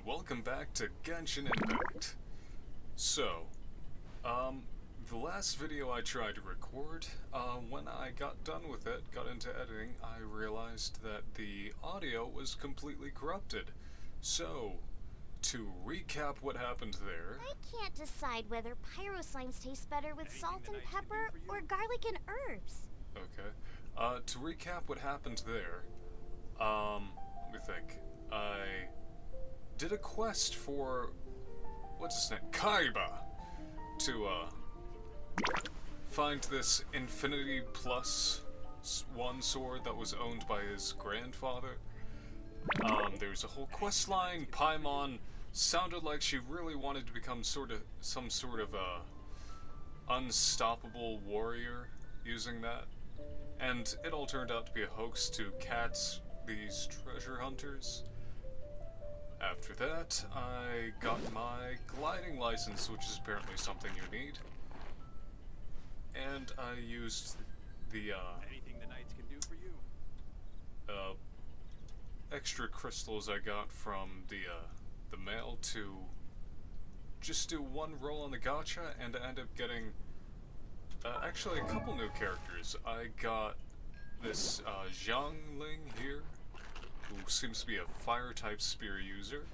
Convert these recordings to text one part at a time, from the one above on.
welcome back to Genshin Impact. So, the last video I tried to record, when I got done with it, got into editing, I realized that the audio was completely corrupted. So, to recap what happened there... I can't decide whether pyro slimes taste better with salt and pepper or garlic and herbs. Okay. To recap what happened there, let me think. I did a quest for, what's his name? Kaiba! To, find this Infinity Plus one sword that was owned by his grandfather. There's a whole quest line. Paimon sounded like she really wanted to become some sort of, unstoppable warrior using that. And it all turned out to be a hoax to catch these treasure hunters. After that, I got my gliding license, which is apparently something you need. And I used the, anything the knights can do for you. extra crystals I got from the mail to just do one roll on the gacha and end up getting actually a couple new characters. I got this Xiangling here, who seems to be a fire type spear user.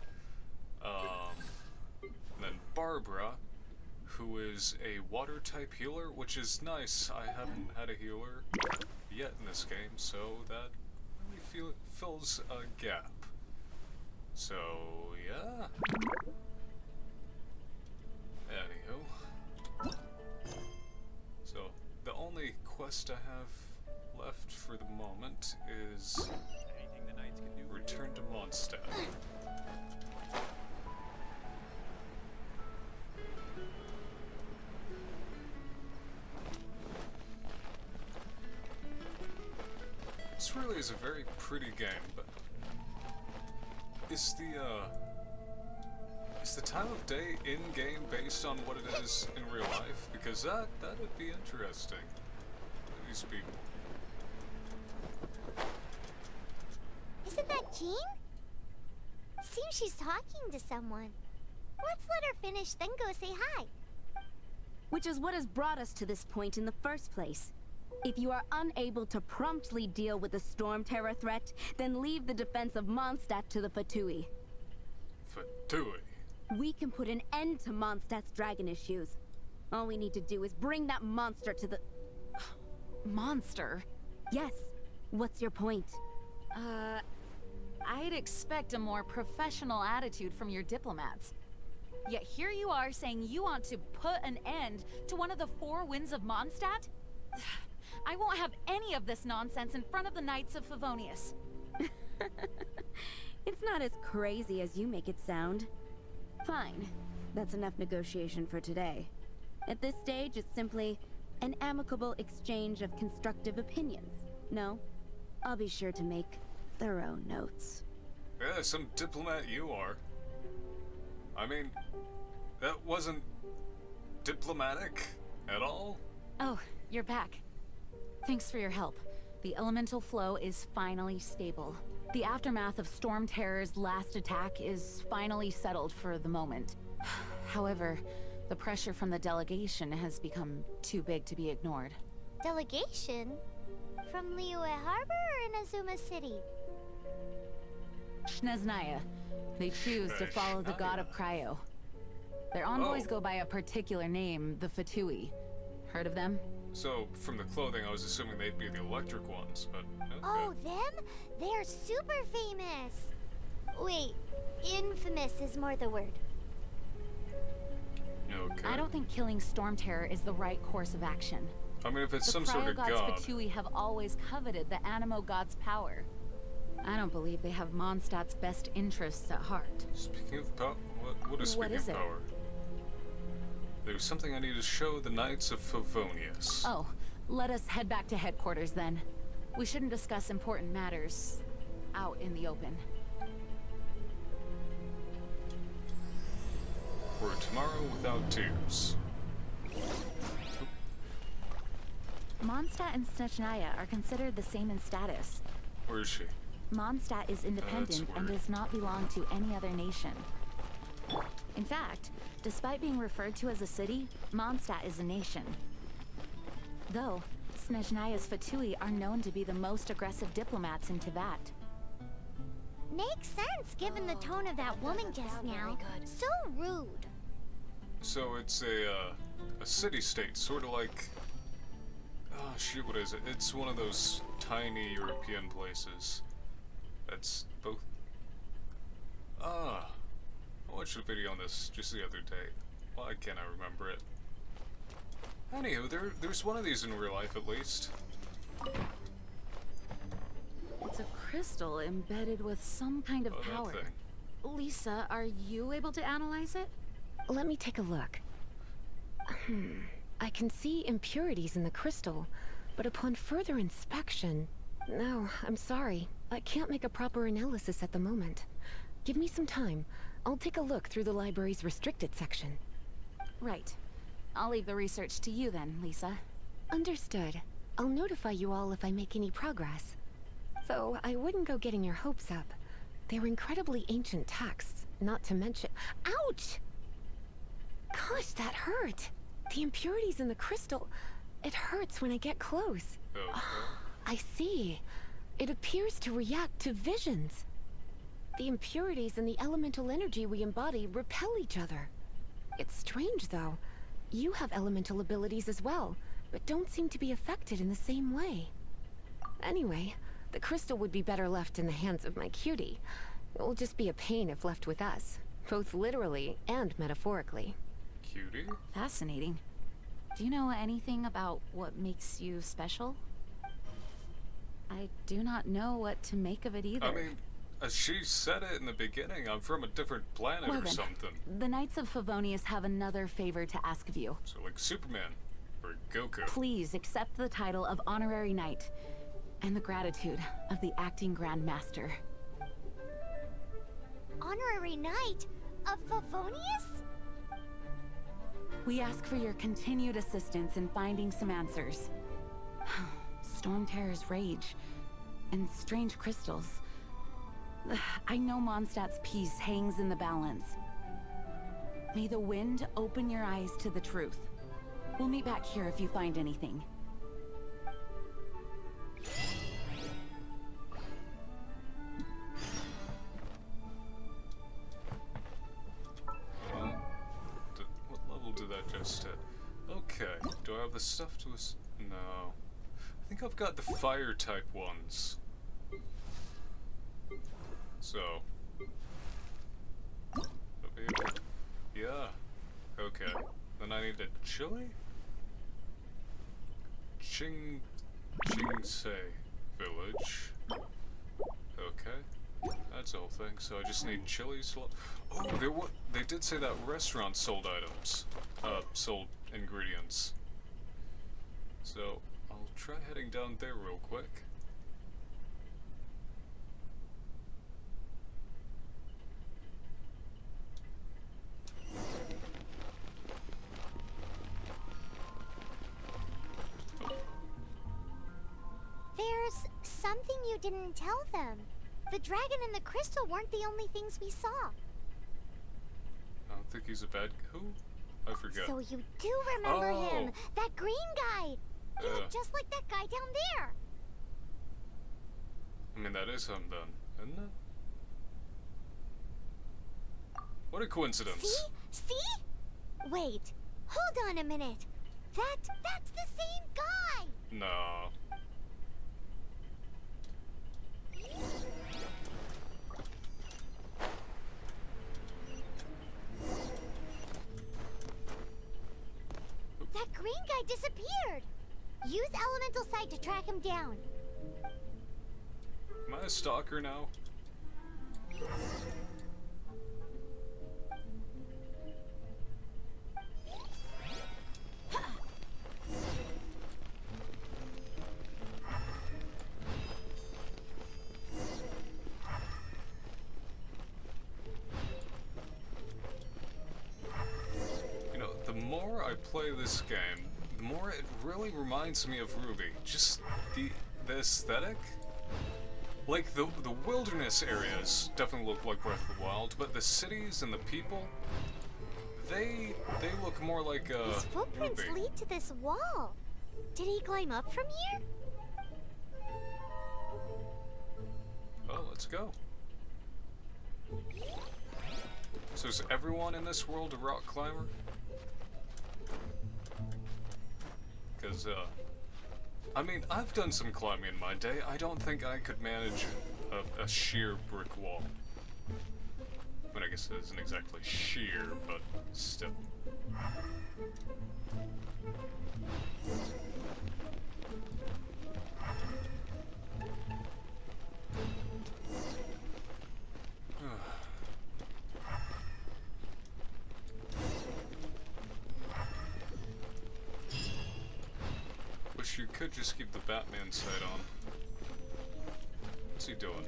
And then Barbara, who is a water type healer, which is nice. I haven't had a healer yet in this game, so that really fills a gap. So, yeah. Anywho. So, the only quest I have left for the moment is Anything the knights can do. return to Mondstadt. This really is a very pretty game, but is the time of day in-game based on what it is in real life? Because that would be interesting to these people. Isn't that Jean? Seems she's talking to someone. Let's let her finish, then go say hi. Which is what has brought us to this point in the first place. If you are unable to promptly deal with the Storm Terror threat, then leave the defense of Mondstadt to the Fatui. Fatui? We can put an end to Mondstadt's dragon issues. All we need to do is bring that monster to the... Monster? Yes. What's your point? I'd expect a more professional attitude from your diplomats. Yet here you are saying you want to put an end to one of the four winds of Mondstadt? I won't have any of this nonsense in front of the Knights of Favonius. It's not as crazy as you make it sound. Fine. That's enough negotiation for today. At this stage, it's simply an amicable exchange of constructive opinions. No? I'll be sure to make thorough notes. Yeah, some diplomat you are. I mean, that wasn't diplomatic at all. Oh, you're back. Thanks for your help. The elemental flow is finally stable. The aftermath of Storm Terror's last attack is finally settled for the moment. However, the pressure from the delegation has become too big to be ignored. Delegation? From Liyue Harbor or Inazuma City? Shneznaya. They choose to follow the god of Cryo. Their envoys go by a particular name, the Fatui. Heard of them? So, from the clothing, I was assuming they'd be the electric ones, but okay. Oh, them? They're super famous. Wait, infamous is more the word. Okay. I don't think killing Storm Terror is the right course of action. I mean, if it's The some sort of Cryo god... gods Fatui have always coveted the Animo god's power. I don't believe they have Mondstadt's best interests at heart. Speaking of power... What is speaking is of it? power? There's something I need to show the Knights of Favonius. Oh, let us head back to headquarters then. We shouldn't discuss important matters out in the open. For a tomorrow without tears. Mondstadt and Snechnaya are considered the same in status. Where is she? Mondstadt is independent and weird. does not belong to any other nation. In fact, despite being referred to as a city, Mondstadt is a nation. Though, Snezhnaya's Fatui are known to be the most aggressive diplomats in Teyvat. Makes sense given the tone of that woman just now. So rude. So it's a city-state, sort of like... Oh, shoot, what is it? It's one of those tiny European places. That's both... Ah, I watched a video on this just the other day. Why can't I remember it? Anywho, there's one of these in real life, at least. It's a crystal embedded with some kind of that power. thing. Lisa, are you able to analyze it? Let me take a look. I can see impurities in the crystal, but upon further inspection... No, I'm sorry. I can't make a proper analysis at the moment. Give me some time. I'll take a look through the library's restricted section. Right. I'll leave the research to you then, Lisa. Understood. I'll notify you all if I make any progress. Though, I wouldn't go getting your hopes up. They're incredibly ancient texts, not to mention... Ouch! Gosh, that hurt! The impurities in the crystal... It hurts when I get close. Oh, I see. It appears to react to visions. The impurities and the elemental energy we embody repel each other. It's strange, though. You have elemental abilities as well, but don't seem to be affected in the same way. Anyway, the crystal would be better left in the hands of my cutie. It will just be a pain if left with us, both literally and metaphorically. cutie? Fascinating. Do you know anything about what makes you special? I do not know what to make of it either. I mean, as she said it in the beginning, I'm from a different planet Well or then, something. the Knights of Favonius have another favor to ask of you. So like Superman or Goku. Please accept the title of Honorary Knight and the gratitude of the Acting Grand Master. Honorary Knight of Favonius? We ask for your continued assistance in finding some answers. Storm Terror's rage and strange crystals. I know Mondstadt's peace hangs in the balance. May the wind open your eyes to the truth. We'll meet back here if you find anything. What level did that just hit? Okay, do I have the stuff to No. I think I've got the fire type ones. So. Yeah. Okay. Then I need a chili? Chingsei village. Okay. That's the whole thing. So I just need chilies. Oh, they did say that restaurant sold items. Sold ingredients. So I'll try heading down there real quick. There's something you didn't tell them. The dragon and the crystal weren't the only things we saw. I don't think he's a bad... Who? I forget. So you do remember him! That green guy! He looked just like that guy down there! I mean, that is him then, isn't it? What a coincidence. See? See? Wait, hold on a minute. That's the same guy! No. That green guy disappeared! Use elemental sight to track him down. Am I a stalker now? The more I play this game, the more it really reminds me of Ruby. Just the aesthetic. Like, the wilderness areas definitely look like Breath of the Wild, but the cities and the people, they look more like His footprints Ruby. lead to this wall. Did he climb up from here? Well, let's go. So is everyone in this world a rock climber? Because, I mean, I've done some climbing in my day. I don't think I could manage a sheer brick wall. I mean, I guess it isn't exactly sheer, but still. Wish you could just keep the Batman sight on. What's he doing?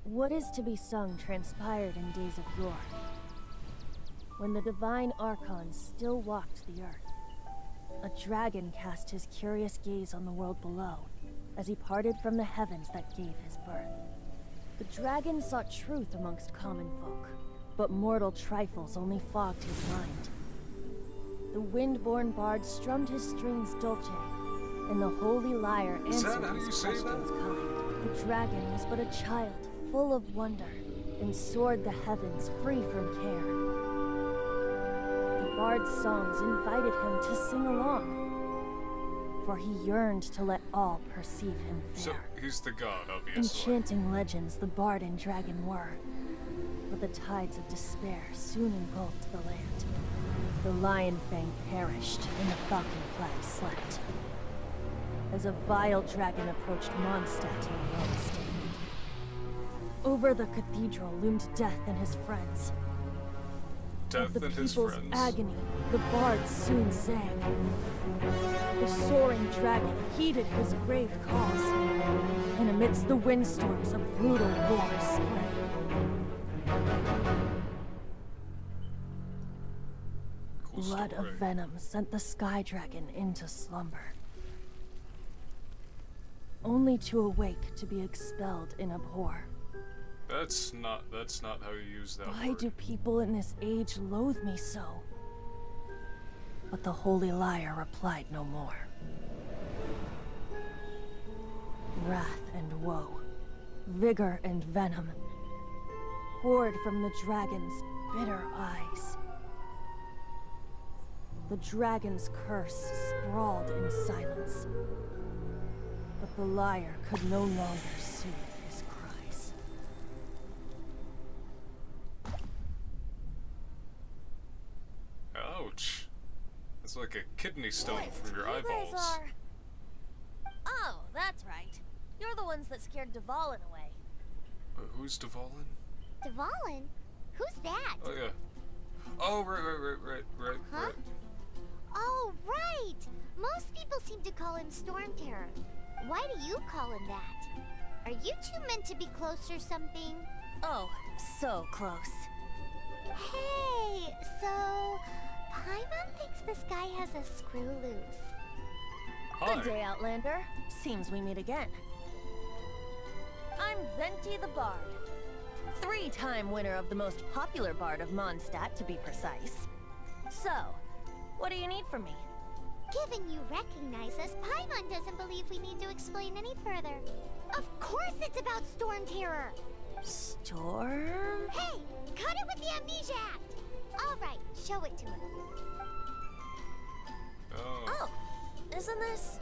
What is to be sung transpired in days of yore, when the divine Archons still walked the earth. A dragon cast his curious gaze on the world below, as he parted from the heavens that gave his birth. The dragon sought truth amongst common folk, but mortal trifles only fogged his mind. The wind-born bard strummed his strings dolce, and the holy lyre answered his questions kind. The dragon was but a child, full of wonder, and soared the heavens free from care. The bard's songs invited him to sing along, for he yearned to let all perceive him fair. So, he's the god, obviously. Enchanting legends the bard and dragon were, but the tides of despair soon engulfed the land. The lion fang perished, and the falcon flag slept, as a vile dragon approached Mondstadt in lone state. Over the cathedral loomed Death and his friends. Death Of the and his people's friends. agony, the bard soon sang. The soaring dragon heeded his grave calls, and amidst the windstorms a brutal war spread. Cool Blood of story. venom sent the sky dragon into slumber, only to awake to be expelled in abhor. That's not how you use that Why word. do people in this age loathe me so? But the holy lyre replied no more. Wrath and woe, vigor and venom, poured from the dragon's bitter eyes. The dragon's curse sprawled in silence, but the lyre could no longer soothe his cries. Ouch. It's like a kidney stone from your You guys eyeballs. are... Oh, that's right. You're the ones that scared Dvalin away. Who's Dvalin? Dvalin? Who's that? Oh yeah. Oh right. Huh? Oh, right! Most people seem to call him Storm Terror. Why do you call him that? Are you two meant to be close or something? Oh, so close. Hey, so Paimon thinks this guy has a screw loose. Hi. Good day, Outlander. Seems we meet again. I'm Venti the Bard. 3-time winner of the most popular bard of Mondstadt, to be precise. So, what do you need from me? Given you recognize us, Paimon doesn't believe we need to explain any further. Of course it's about Storm Terror! Storm? Hey, cut it with the Amnesia Act! Alright, show it to him. Oh. Oh, isn't this...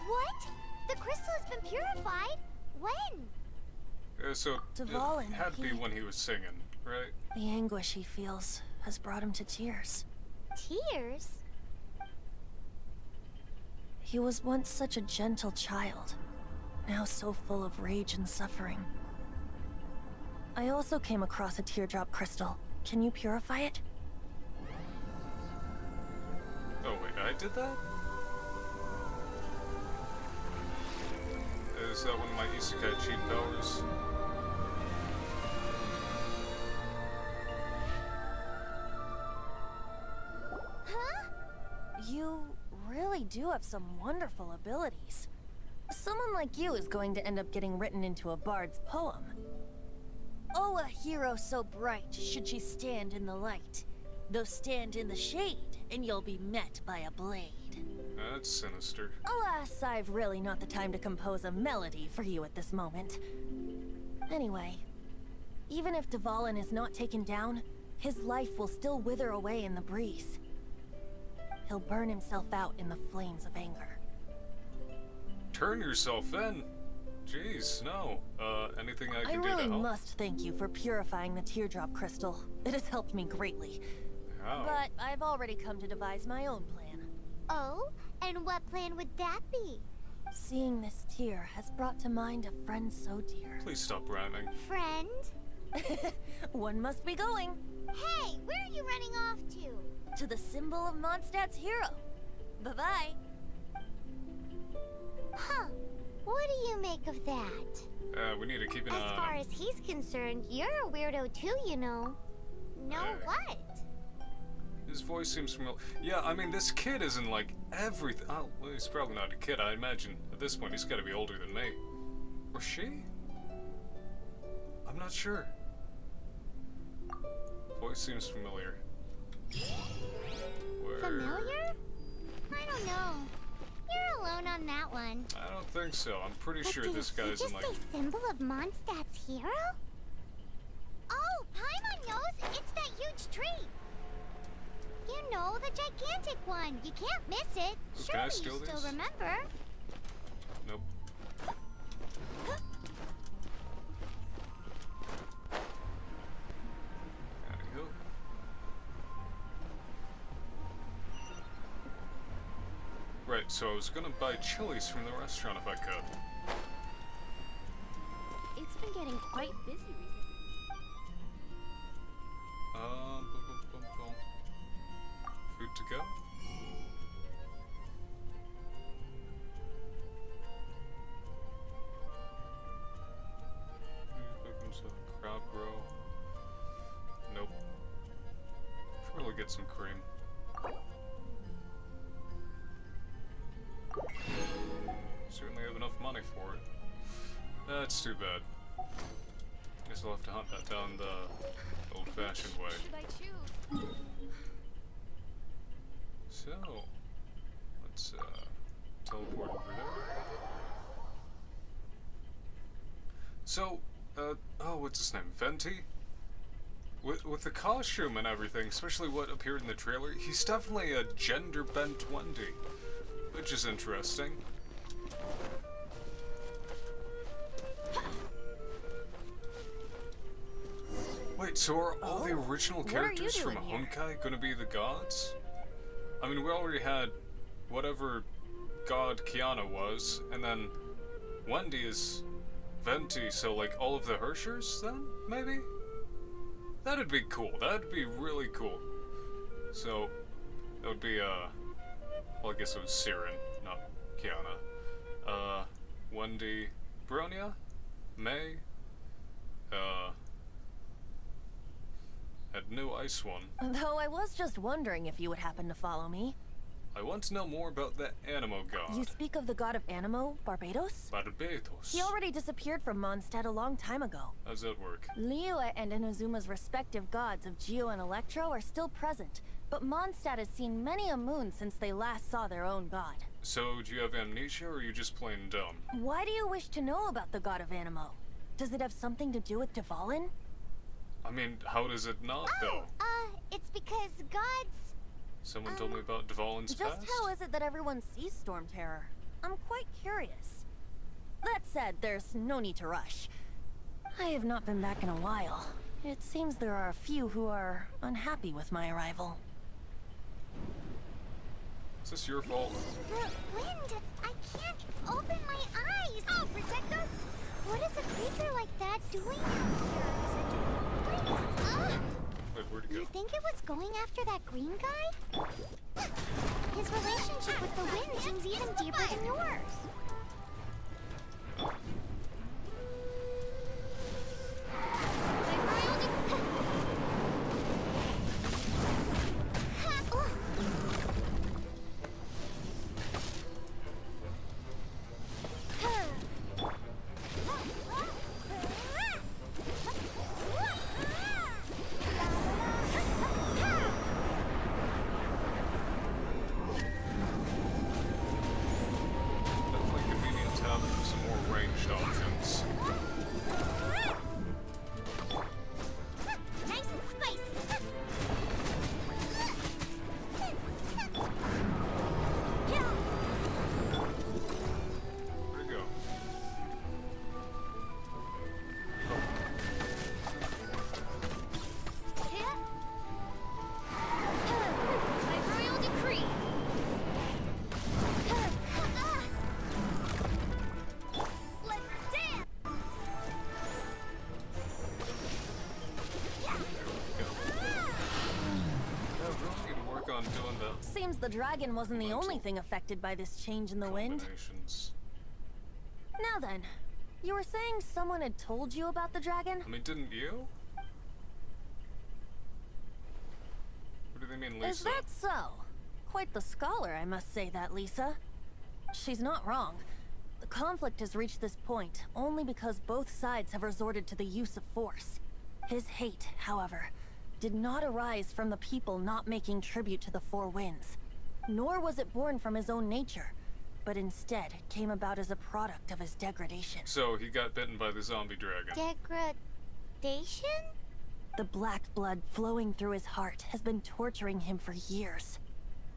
What? The crystal has been purified? When? So Dvalin, it had to be when he was singing, right? The anguish he feels has brought him to tears. Tears? He was once such a gentle child, now so full of rage and suffering. I also came across a teardrop crystal. Can you purify it? Oh wait, I did that? Is that one of my isekai cheat powers? Huh? You really do have some wonderful abilities. Someone like you is going to end up getting written into a bard's poem. Oh, a hero so bright, should she stand in the light. Though stand in the shade, and you'll be met by a blade. That's sinister. Alas, I've really not the time to compose a melody for you at this moment. Anyway, even if Dvalin is not taken down, his life will still wither away in the breeze. He'll burn himself out in the flames of anger. Turn yourself in? Jeez, no. Anything I can do to really help? must thank you for purifying the teardrop crystal. It has helped me greatly. How? But I've already come to devise my own plan. Oh, and what plan would that be? Seeing this tear has brought to mind a friend so dear. Please stop rhyming. Friend? One must be going Hey, where are you running off to? to the symbol of Mondstadt's hero. Bye-bye. Huh. What do you make of that? We need to keep an eye As on far him. as he's concerned, you're a weirdo too, you know. No Hey. what? His voice seems familiar. Yeah, I mean, this kid is in, like, everything. Oh, well, he's probably not a kid. I imagine at this point he's got to be older than me. Or she? I'm not sure. Voice seems familiar. Where? Familiar? I don't know. You're alone on that one. I don't think so. I'm pretty But sure did this he guy's just in, like... say symbol of Mondstadt's hero? Oh, Paimon knows! It's that huge tree! You know, the gigantic one. You can't miss it. Ooh, can I Surely steal you still these? remember. Nope. Howdy-ho. Right, so I was gonna buy chilies from the restaurant if I could. It's been getting quite busy recently. Boom, boom, boom, boom. Food to go? Crab roe. Nope. Should really get some cream. Certainly have enough money for it. That's too bad. Guess I'll have to hunt that down the old-fashioned way. Should I choose? So, let's teleport over there. So, oh, what's his name? Venti? With the costume and everything, especially what appeared in the trailer, he's definitely a gender-bent Wendy, which is interesting. Wait, so are all the original what are you characters from doing here? Honkai gonna be the gods? I mean, we already had whatever god Kiana was, and then Wendy is Venti, so like all of the Hershers then, maybe? That'd be cool. That'd be really cool. So, that would be, well, I guess it was Siren, not Kiana. Wendy, Bronia, May, and new ice one. Though I was just wondering if you would happen to follow me. I want to know more about the Animo god. You speak of the god of Animo, Barbados? Barbados. He already disappeared from Mondstadt a long time ago. How's that work? Liyue and Inazuma's respective gods of Geo and Electro are still present, but Mondstadt has seen many a moon since they last saw their own god. So, do you have amnesia, or are you just plain dumb? Why do you wish to know about the god of Animo? Does it have something to do with Dvalin? I mean, how does it not, though? It's because gods... Someone told me about Dvalin's Just past? how is it that everyone sees Storm Terror? I'm quite curious. That said, there's no need to rush. I have not been back in a while. It seems there are a few who are unhappy with my arrival. Is this your fault? The wind! I can't open my eyes! Oh, protect us! What is a creature like that doing out here? Such a place! Wait, where'd he go? You think it was going after that green guy? His relationship with the wind seems even deeper than yours. Definitely convenient to have some more ranged options. Nice and spicy. Where'd he go? By royal decree. Let's dance. Yeah, we really need to work on doing the Seems the dragon wasn't the only thing affected by this change in the wind. combinations. Now then, you were saying someone had told you about the dragon? I mean, didn't you? What do they mean, Lisa? Is that so? Quite the scholar, I must say that, Lisa. She's not wrong. The conflict has reached this point only because both sides have resorted to the use of force. His hate, however, did not arise from the people not making tribute to the Four Winds. Nor was it born from his own nature, but instead came about as a product of his degradation. So he got bitten by the zombie dragon. Degradation? The black blood flowing through his heart has been torturing him for years.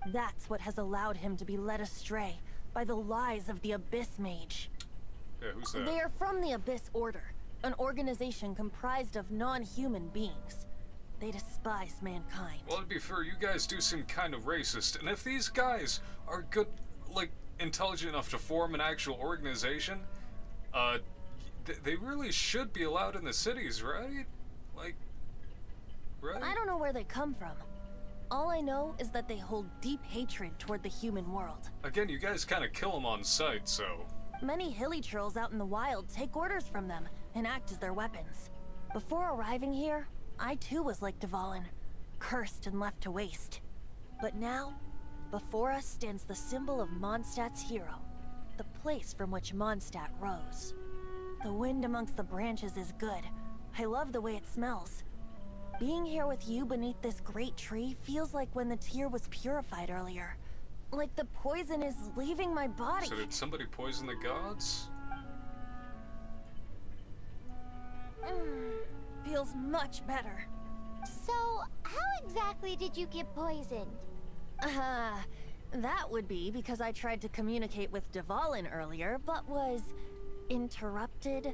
That's what has allowed him to be led astray by the lies of the Abyss Mage. Yeah, who's that? They are from the Abyss Order, an organization comprised of non-human beings. They despise mankind. Well, to be fair, you guys do seem kind of racist, and if these guys are good, like, intelligent enough to form an actual organization, they really should be allowed in the cities, right? Like, right? I don't know where they come from. All I know is that they hold deep hatred toward the human world. Again, you guys kind of kill them on sight, so... Many hilly trolls out in the wild take orders from them and act as their weapons. Before arriving here, I too was like Dvalin, cursed and left to waste. But now, before us stands the symbol of Mondstadt's hero, the place from which Mondstadt rose. The wind amongst the branches is good. I love the way it smells. Being here with you beneath this great tree feels like when the tear was purified earlier. Like the poison is leaving my body. So did somebody poison the gods? Feels much better. So, how exactly did you get poisoned? That would be because I tried to communicate with Dvalin earlier, but was interrupted.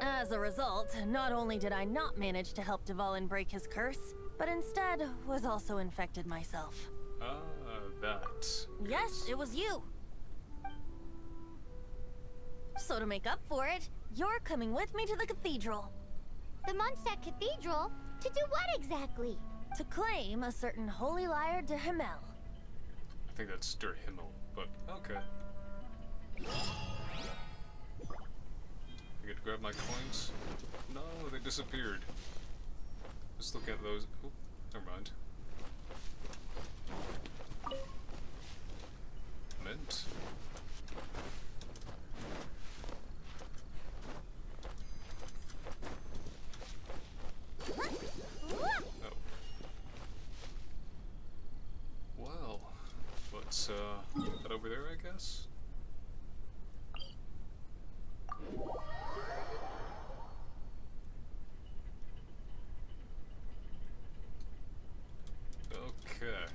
As a result, not only did I not manage to help Dvalin break his curse, but instead was also infected myself. That. Yes, it was you. So to make up for it, you're coming with me to the cathedral. The Mondstadt Cathedral? To do what exactly? To claim a certain holy lyre de Himmel. I think that's Der Himmel, but okay. I get to grab my coins? No, they disappeared. Just look at those. Oh, never mind. Mint. Oh. Well, let's head over there, I guess. Okay.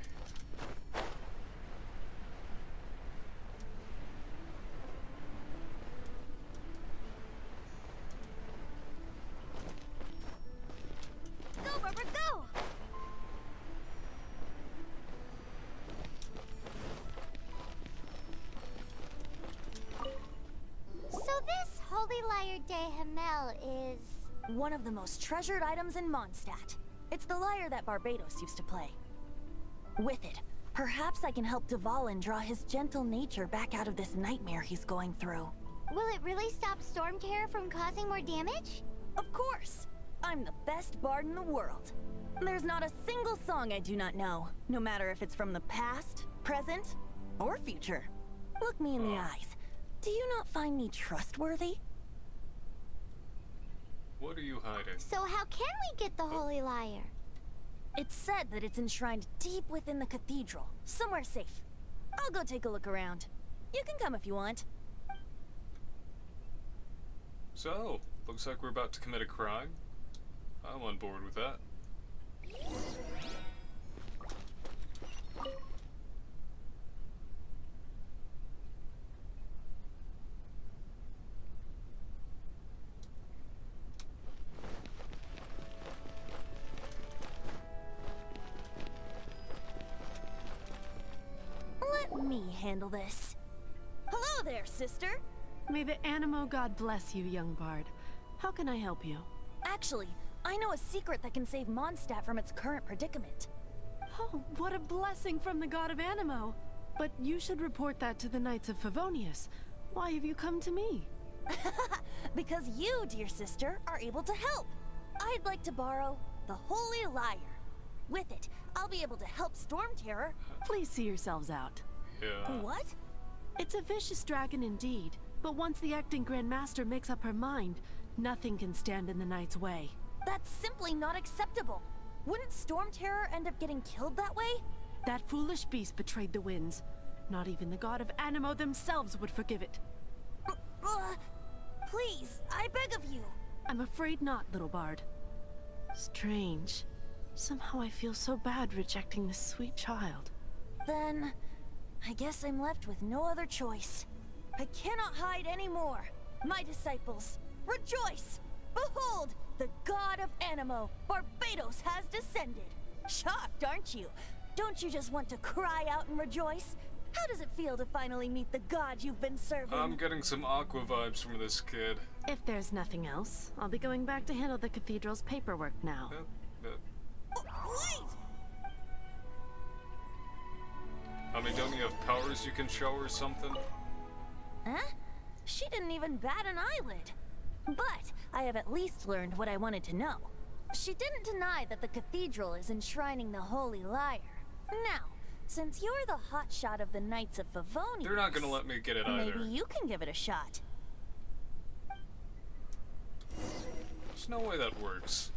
Go, Barbara, go! Lyre de Hamel is... One of the most treasured items in Mondstadt. It's the lyre that Barbados used to play. With it, perhaps I can help Dvalin draw his gentle nature back out of this nightmare he's going through. Will it really stop Storm Terror from causing more damage? Of course! I'm the best bard in the world. There's not a single song I do not know, no matter if it's from the past, present, or future. Look me in the eyes. Do you not find me trustworthy? What are you hiding? So how can we get the Holy Lyre? It's said that it's enshrined deep within the cathedral, somewhere safe. I'll go take a look around. You can come if you want. So, looks like we're about to commit a crime. I'm on board with that. Let me handle this. Hello there, sister! May the Animo god bless you, young bard. How can I help you? Actually, I know a secret that can save Mondstadt from its current predicament. Oh, what a blessing from the god of Animo! But you should report that to the Knights of Favonius. Why have you come to me? Because you, dear sister, are able to help. I'd like to borrow the Holy Lyre. With it, I'll be able to help Storm Terror. Please see yourselves out. Yeah. What? It's a vicious dragon indeed, but once the acting Grand Master makes up her mind, nothing can stand in the Knight's way. That's simply not acceptable. Wouldn't Storm Terror end up getting killed that way? That foolish beast betrayed the winds. Not even the god of Animo themselves would forgive it. Please, I beg of you. I'm afraid not, little bard. Strange. Somehow I feel so bad rejecting this sweet child. Then, I guess I'm left with no other choice. I cannot hide anymore. My disciples, rejoice! Behold, the god of Animo, Barbados, has descended. Shocked, aren't you? Don't you just want to cry out and rejoice? How does it feel to finally meet the god you've been serving? I'm getting some Aqua vibes from this kid. If there's nothing else, I'll be going back to handle the cathedral's paperwork now. Wait! I mean, don't you have powers you can show or something? Huh? She didn't even bat an eyelid. But I have at least learned what I wanted to know. She didn't deny that the cathedral is enshrining the Holy Lyre. Now, since you're the hotshot of the Knights of Favonius... They're not gonna let me get it either. Maybe you can give it a shot. There's no way that works.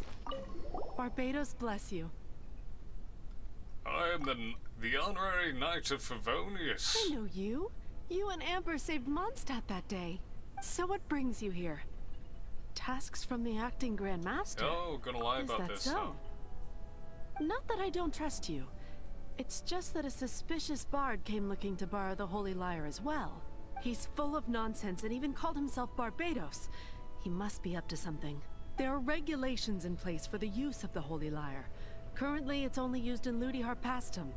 Barbados bless you. I am the honorary Knight of Favonius. I know you. You and Amber saved Mondstadt that day. So what brings you here? Tasks from the acting Grand Master? Oh, gonna lie Is about that this, so? huh? Not that I don't trust you. It's just that a suspicious bard came looking to borrow the Holy Lyre as well. He's full of nonsense and even called himself Barbados. He must be up to something. There are regulations in place for the use of the Holy Lyre. Currently, it's only used in Ludi Harpastum.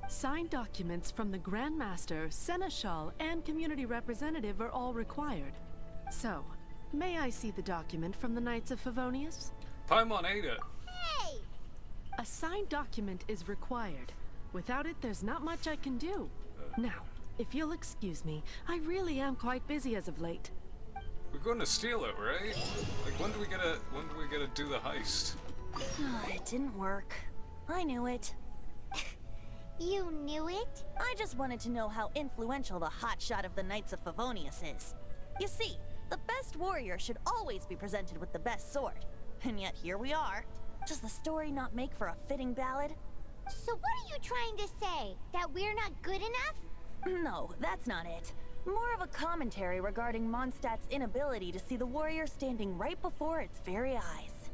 Signed documents from the Grand Master, Seneschal, and Community Representative are all required. So, may I see the document from the Knights of Favonius? Paimon ate it. Hey! A signed document is required. Without it, there's not much I can do. Now, if you'll excuse me, I really am quite busy as of late. We're going to steal it, right? Like, when do we get to do the heist? It didn't work. I knew it. You knew it? I just wanted to know how influential the hotshot of the Knights of Favonius is. You see, the best warrior should always be presented with the best sword. And yet here we are. Does the story not make for a fitting ballad? So what are you trying to say? That we're not good enough? No, that's not it. More of a commentary regarding Mondstadt's inability to see the warrior standing right before its very eyes.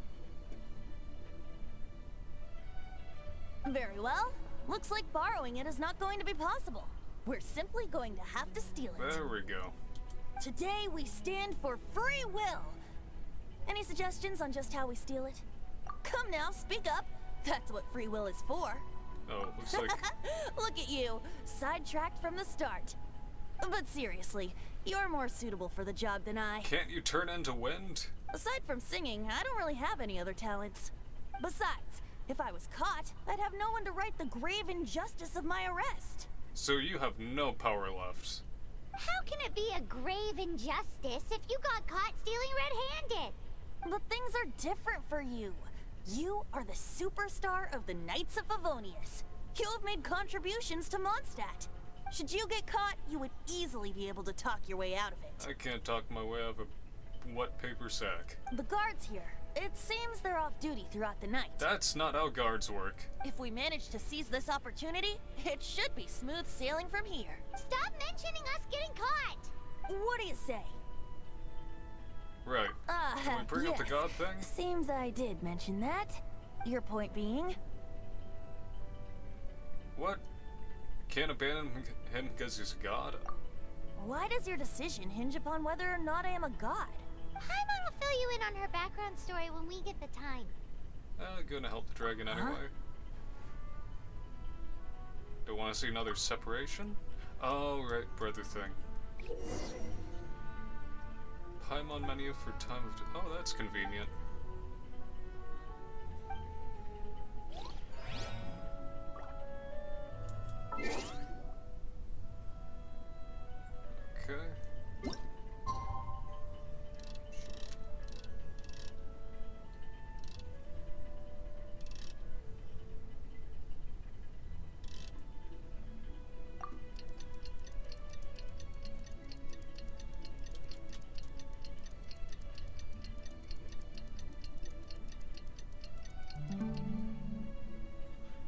Very well. Looks like borrowing it is not going to be possible. We're simply going to have to steal it. There we go. Today we stand for free will. Any suggestions on just how we steal it? Come now, speak up. That's what free will is for. Oh, looks like... Look at you, sidetracked from the start. But seriously, You're more suitable for the job than I. Can't you turn into wind? Aside from singing, I don't really have any other talents. Besides, if I was caught, I'd have no one to right the grave injustice of my arrest. So you have no power left. How can it be a grave injustice if you got caught stealing red-handed? But things are different for you. You are the superstar of the Knights of Favonius. You have made contributions to Mondstadt. Should you get caught, you would easily be able to talk your way out of it. I can't talk my way out of a wet paper sack. The guards here, it seems they're off duty throughout the night. That's not how guards work. If we manage to seize this opportunity, it should be smooth sailing from here. Stop mentioning us getting caught! What do you say? Right. Can we bring up the yes. god thing? Seems I did mention that. Your point being? What? Can't abandon him because he's a god? Why does your decision hinge upon whether or not I am a god? Paimon will fill you in on her background story when we get the time. Gonna help the dragon anyway. Do you want to see another separation? Oh, right, brother thing. Paimon menu for time of... Oh, that's convenient. Okay.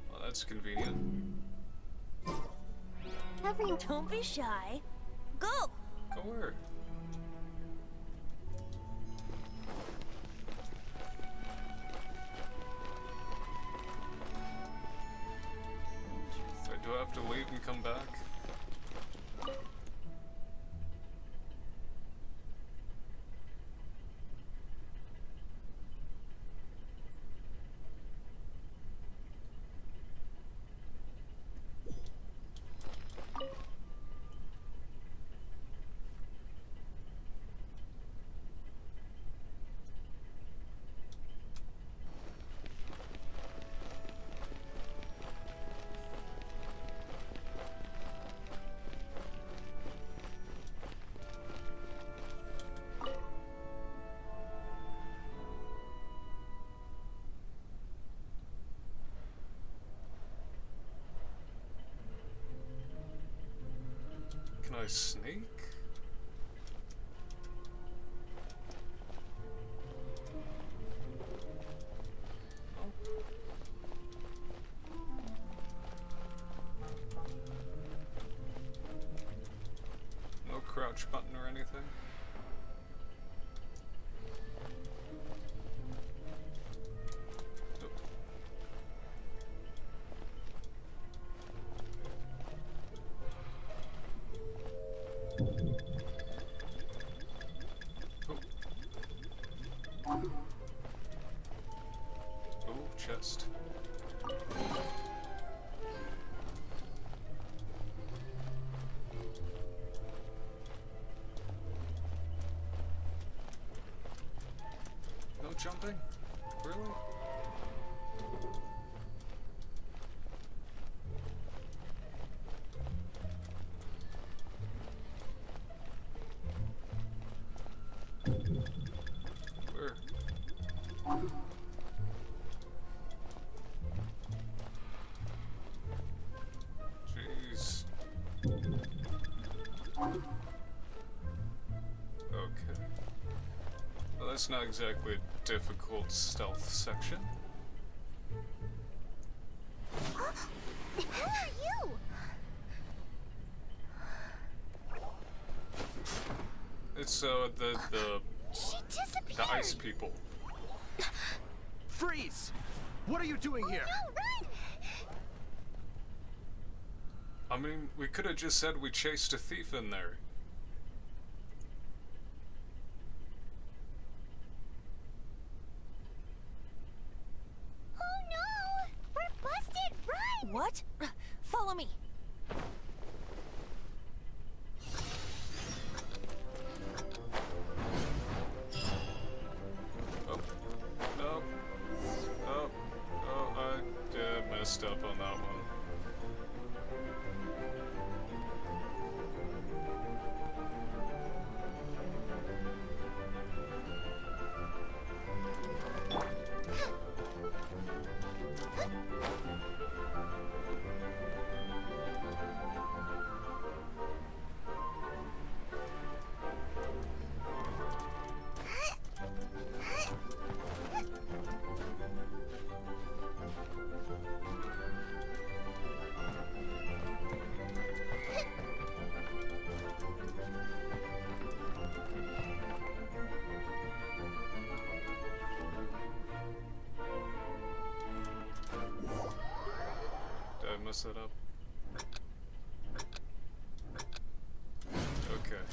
Well, that's convenient. Don't be shy. Go! Go where? Do I have to leave and come back? Can I sneak? No crouch button or anything? Oh, chest. No jumping? Really? Where? Jeez. Okay. Well, that's not exactly a difficult stealth section. Who are you? It's the She disappeared! the ice people. Freeze! What are you doing here? No, run! I mean, we could have just said we chased a thief in there. Oh no! We're busted! Run! What? Follow me. mess that up. Okay.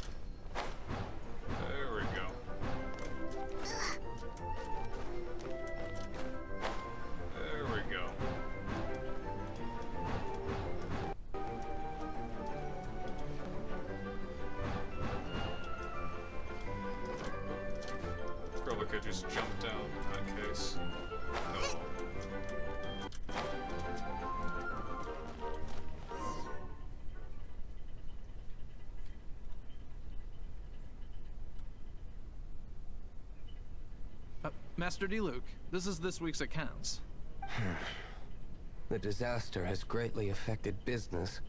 There we go. There we go. Probably could just jump down in that case. No. Master D-Luke, this is this week's accounts. The disaster has greatly affected business.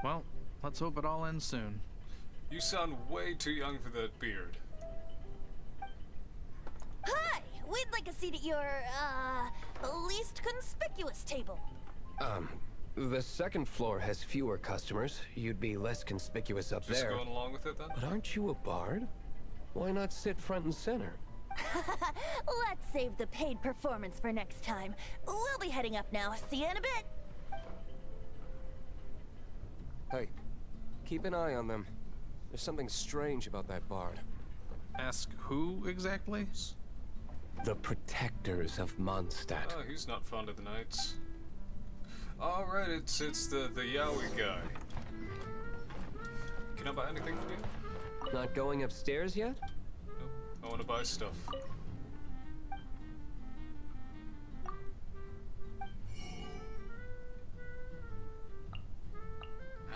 Well, let's hope it all ends soon. You sound way too young for that beard. Hi! We'd like a seat at your, least conspicuous table. The second floor has fewer customers. You'd be less conspicuous up Just there. going along with it then? But aren't you a bard? Why not sit front and center? Let's save the paid performance for next time. We'll be heading up now. See you in a bit. Hey, keep an eye on them. There's something strange about that bard. Ask who exactly? The protectors of Mondstadt. Oh, he's not fond of the knights. Alright, it's the Yowie guy. Can I buy anything for you? Not going upstairs yet? Nope. I want to buy stuff.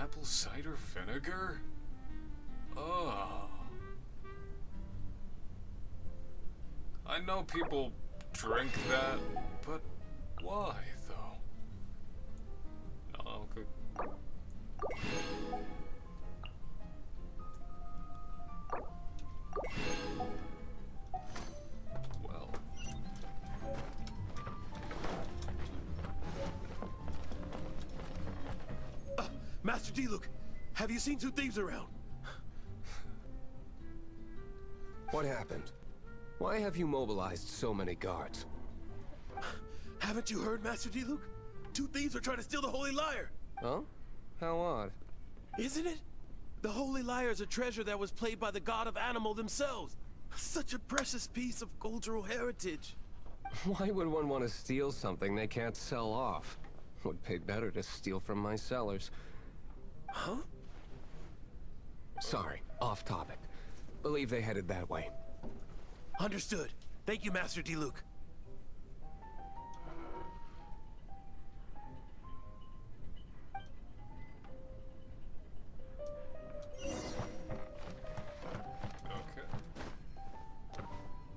Apple cider vinegar? Oh. I know people drink that, but why though? No, good. Well. Master D-Luke, have you seen two thieves around? What happened? Why have you mobilized so many guards? Haven't you heard, Master D-Luke? Two thieves are trying to steal the Holy Lyre. Huh? How odd. Isn't it? The Holy Lyre is a treasure that was played by the god of animal themselves. Such a precious piece of cultural heritage. Why would one want to steal something they can't sell off? Would pay better to steal from my sellers. Huh? Sorry, off topic. Believe they headed that way. Understood. Thank you, Master D-Luke. Okay.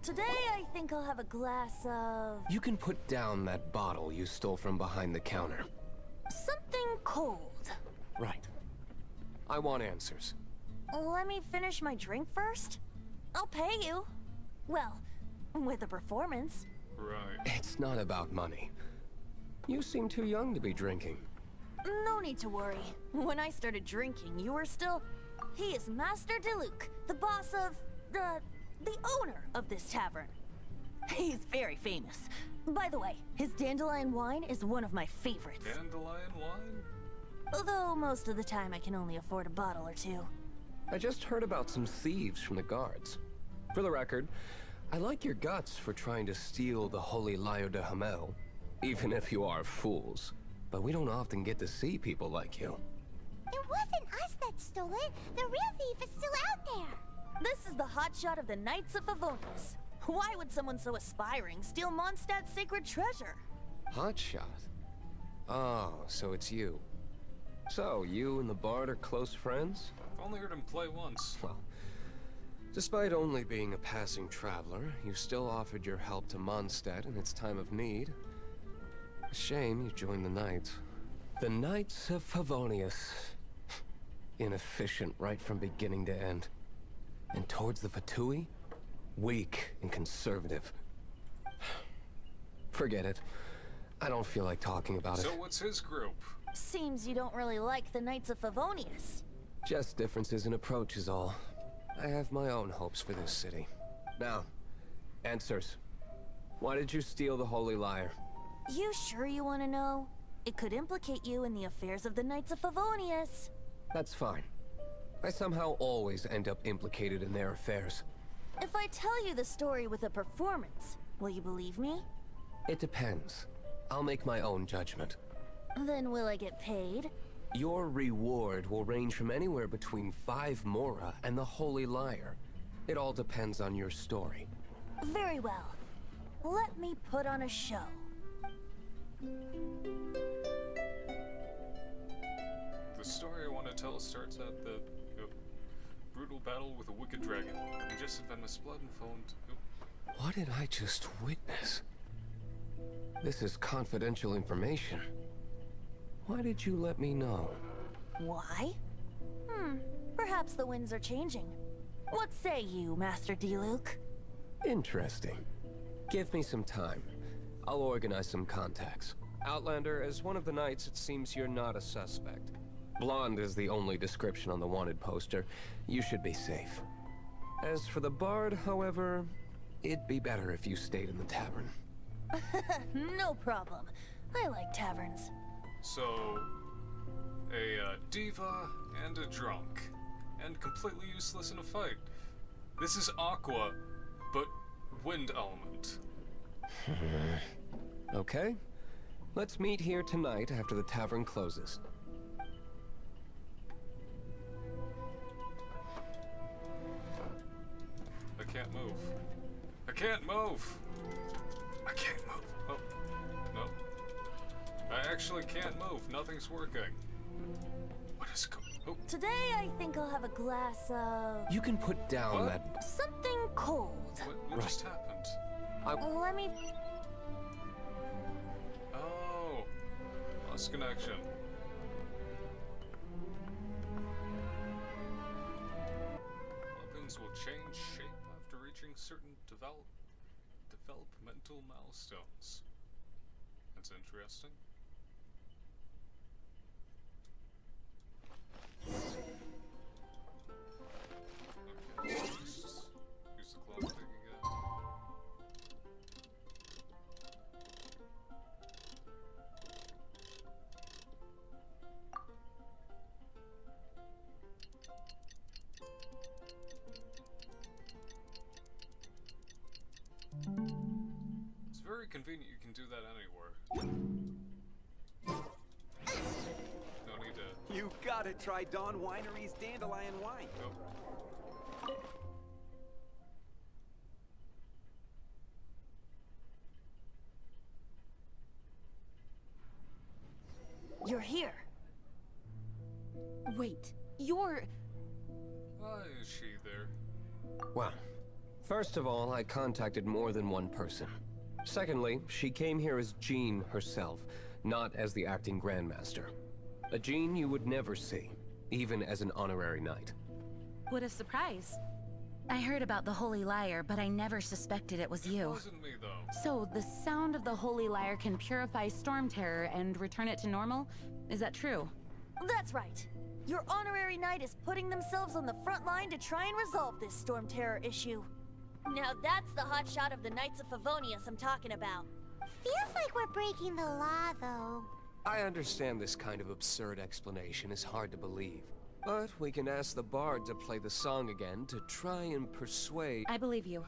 Today, I think I'll have a glass of... You can put down that bottle you stole from behind the counter. something cold. Right. I want answers. Let me finish my drink first. I'll pay you. Well, with a performance. Right. It's not about money. You seem too young to be drinking. No need to worry. When I started drinking, you were still... He is Master DeLuke, the boss of... the owner of this tavern. He's very famous. By the way, his dandelion wine is one of my favorites. Dandelion wine? Although most of the time I can only afford a bottle or two. I just heard about some thieves from the guards. For the record, I like your guts for trying to steal the Holy Lyre de Hamel, even if you are fools. But we don't often get to see people like you. It wasn't us that stole it. The real thief is still out there. This is the hotshot of the Knights of Favonius. Why would someone so aspiring steal Mondstadt's sacred treasure? Hotshot? Oh, so it's you. So, you and the Bard are close friends? I've only heard him play once. Well, despite only being a passing traveler, you still offered your help to Mondstadt in its time of need. A shame you joined the Knights. The Knights of Favonius. Inefficient right from beginning to end. And towards the Fatui, weak and conservative. Forget it. I don't feel like talking about So it. what's his group? Seems you don't really like the Knights of Favonius. Just differences in approach is all. I have my own hopes for this city. Now, answers. Why did you steal the Holy Lyre? You sure you want to know? It could implicate you in the affairs of the Knights of Favonius. That's fine. I somehow always end up implicated in their affairs. If I tell you the story with a performance, will you believe me? It depends. I'll make my own judgment. Then will I get paid? Your reward will range from anywhere between 5 Mora and the Holy Liar. It all depends on your story. Very well. Let me put on a show. The story I want to tell starts at the brutal battle with a wicked dragon. Ingested venomous blood and fell into... What did I just witness? This is confidential information. Why did you let me know? Why? Perhaps the winds are changing. What say you, Master Diluc? Interesting. Give me some time. I'll organize some contacts. Outlander, as one of the knights, it seems you're not a suspect. Blonde is the only description on the wanted poster. You should be safe. As for the bard, however, it'd be better if you stayed in the tavern. No problem. I like taverns. So, a diva and a drunk, and completely useless in a fight. This is Aqua, but wind element. Okay. Let's meet here tonight after the tavern closes. I can't move. I can't move! I can't move. Oh, no. I actually can't move. Nothing's working. What is going on? Oh, Today, I think I'll have a glass of... You can put down What? that... something cold. what just happened? Let me... Oh, lost connection. Weapons will change shape after reaching certain developmental milestones. That's interesting. Okay, let's use the clock thing again. It's very convenient you can do that anywhere. No need to... You gotta try Dawn Winery's dandelion wine. Oh. You're here. Wait, you're... Why is she there? Well, first of all, I contacted more than one person. Secondly, she came here as Jean herself, not as the acting Grandmaster. A Jean you would never see, even as an honorary knight. What a surprise. I heard about the Holy Liar, but I never suspected it was It you. wasn't me, though. So, the sound of the Holy Liar can purify Storm Terror and return it to normal? Is that true? That's right. Your honorary knight is putting themselves on the front line to try and resolve this Storm Terror issue. Now that's the hotshot of the Knights of Favonius I'm talking about. Feels like we're breaking the law, though. I understand this kind of absurd explanation is hard to believe. But we can ask the bard to play the song again to try and persuade... I believe you.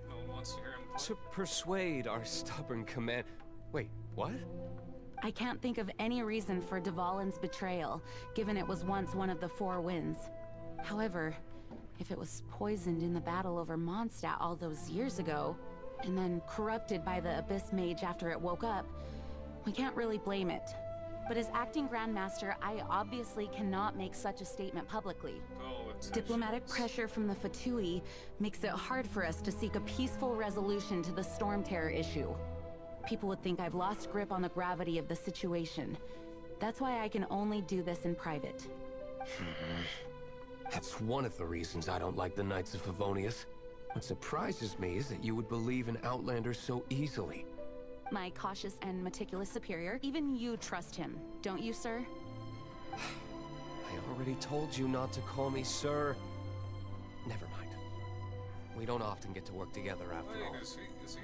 No one wants to hear him play. To persuade our stubborn command... Wait, what? I can't think of any reason for Dvalin's betrayal, given it was once one of the Four Winds. However, if it was poisoned in the battle over Mondstadt all those years ago, and then corrupted by the Abyss Mage after it woke up, we can't really blame it. But as acting Grandmaster, I obviously cannot make such a statement publicly. Oh, it's Diplomatic pressure from the Fatui makes it hard for us to seek a peaceful resolution to the Storm Terror issue. People would think I've lost grip on the gravity of the situation. That's why I can only do this in private. That's one of the reasons I don't like the Knights of Favonius. What surprises me is that you would believe in Outlander so easily. My cautious and meticulous superior, even you trust him, don't you, sir? I already told you not to call me sir. Never mind. We don't often get to work together after all. Wait, is he the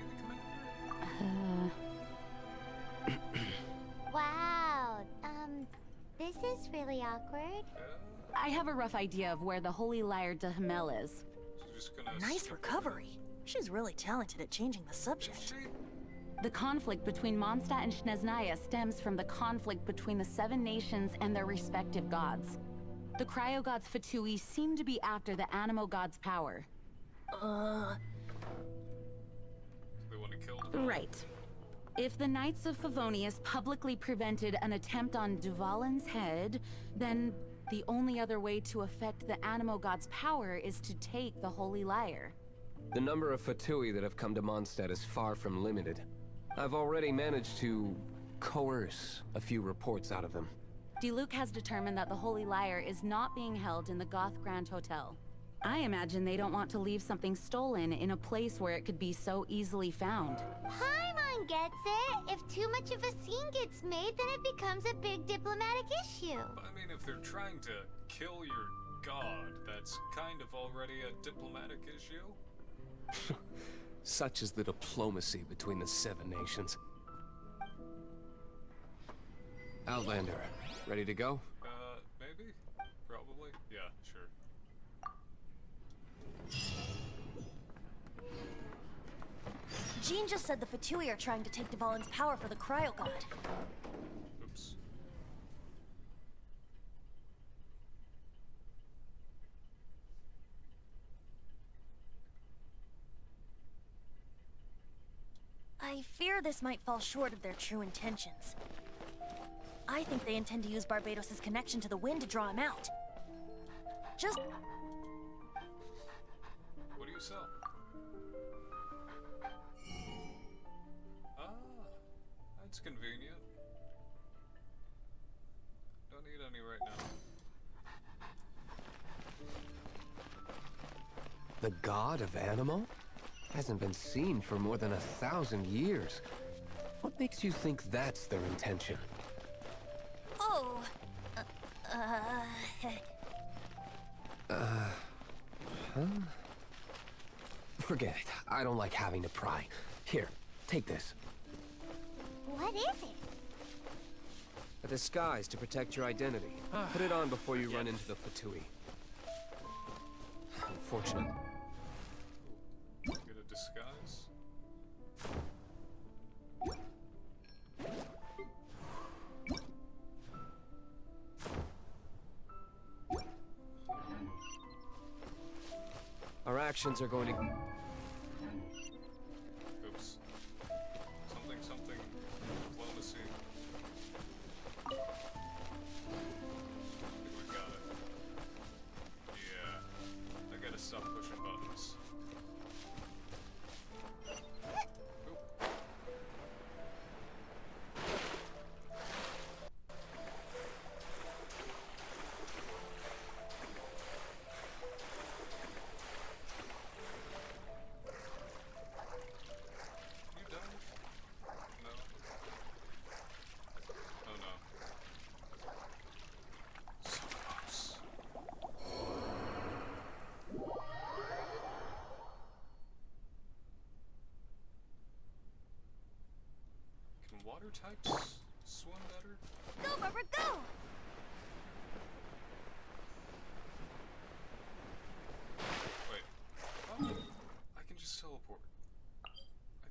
commander? Wow, This is really awkward. I have a rough idea of where the Holy Lyre de Hamel is. She's just gonna Nice skip recovery. She's really talented at changing the over. Is subject. she? The conflict between Mondstadt and Snezhnaya stems from the conflict between the Seven Nations and their respective gods. The Cryo gods Fatui seem to be after the Animo god's power. They want to kill Duval? Right. If the Knights of Favonius publicly prevented an attempt on Duvalin's head, then the only other way to affect the Animo god's power is to take the Holy Lyre. The number of Fatui that have come to Mondstadt is far from limited. I've already managed to coerce a few reports out of them. Diluc has determined that the Holy Lyre is not being held in the Goth Grand Hotel. I imagine they don't want to leave something stolen in a place where it could be so easily found. Paimon gets it. If too much of a scene gets made, then it becomes a big diplomatic issue. I mean, if they're trying to kill your god, that's kind of already a diplomatic issue. Such is the diplomacy between the Seven Nations. Outlander, ready to go? Maybe? Probably? Yeah, sure. Jean just said the Fatui are trying to take Duvalin's power for the Cryo God. Oops. I fear this might fall short of their true intentions. I think they intend to use Barbados' connection to the wind to draw him out. Just... What do you sell? Ah, that's convenient. Don't need any right now. The god of Animo? Hasn't been seen for more than 1,000 years. What makes you think that's their intention? Oh... Forget it. I don't like having to pry. Here, take this. What is it? A disguise to protect your identity. Put it on before you run into the Fatui. Unfortunate. Get a disguise. Our actions are going to... Oops. Something. Diplomacy. I think we got it. Yeah. I gotta stop pushing buttons. Oop. You done? No. Oh no. So close. Can water types swim better? Go, Barbara, go! Wait. Oh, I can just teleport. I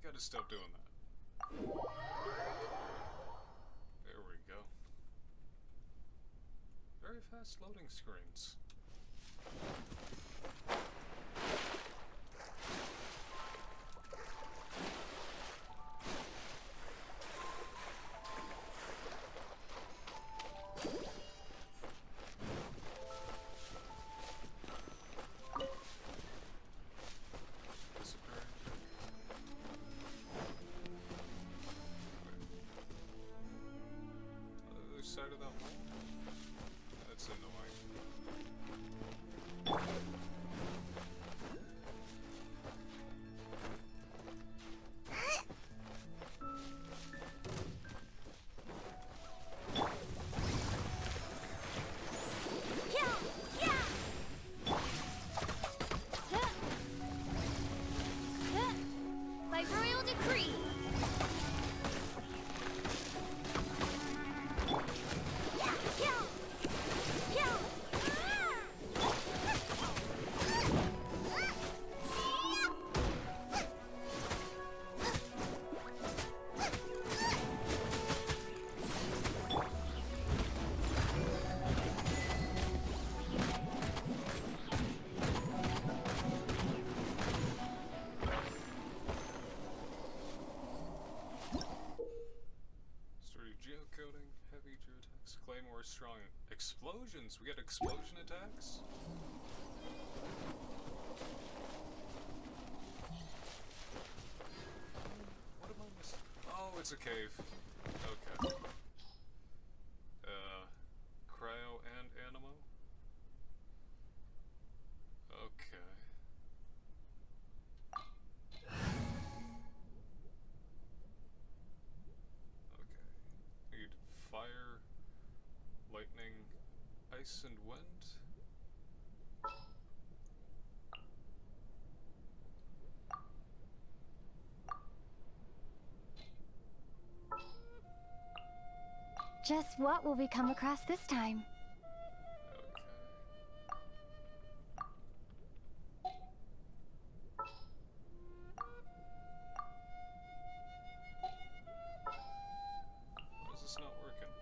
gotta stop doing that. There we go. Very fast loading screens. Disappearing. Other side of that wall? That's annoying. explosions. We get explosion attacks. What am I missing? Oh, it's a cave. Okay. Cryo and Animo. Okay. Okay. Need fire, lightning, ice, and wind. Just what will we come across this time? Why is this not working?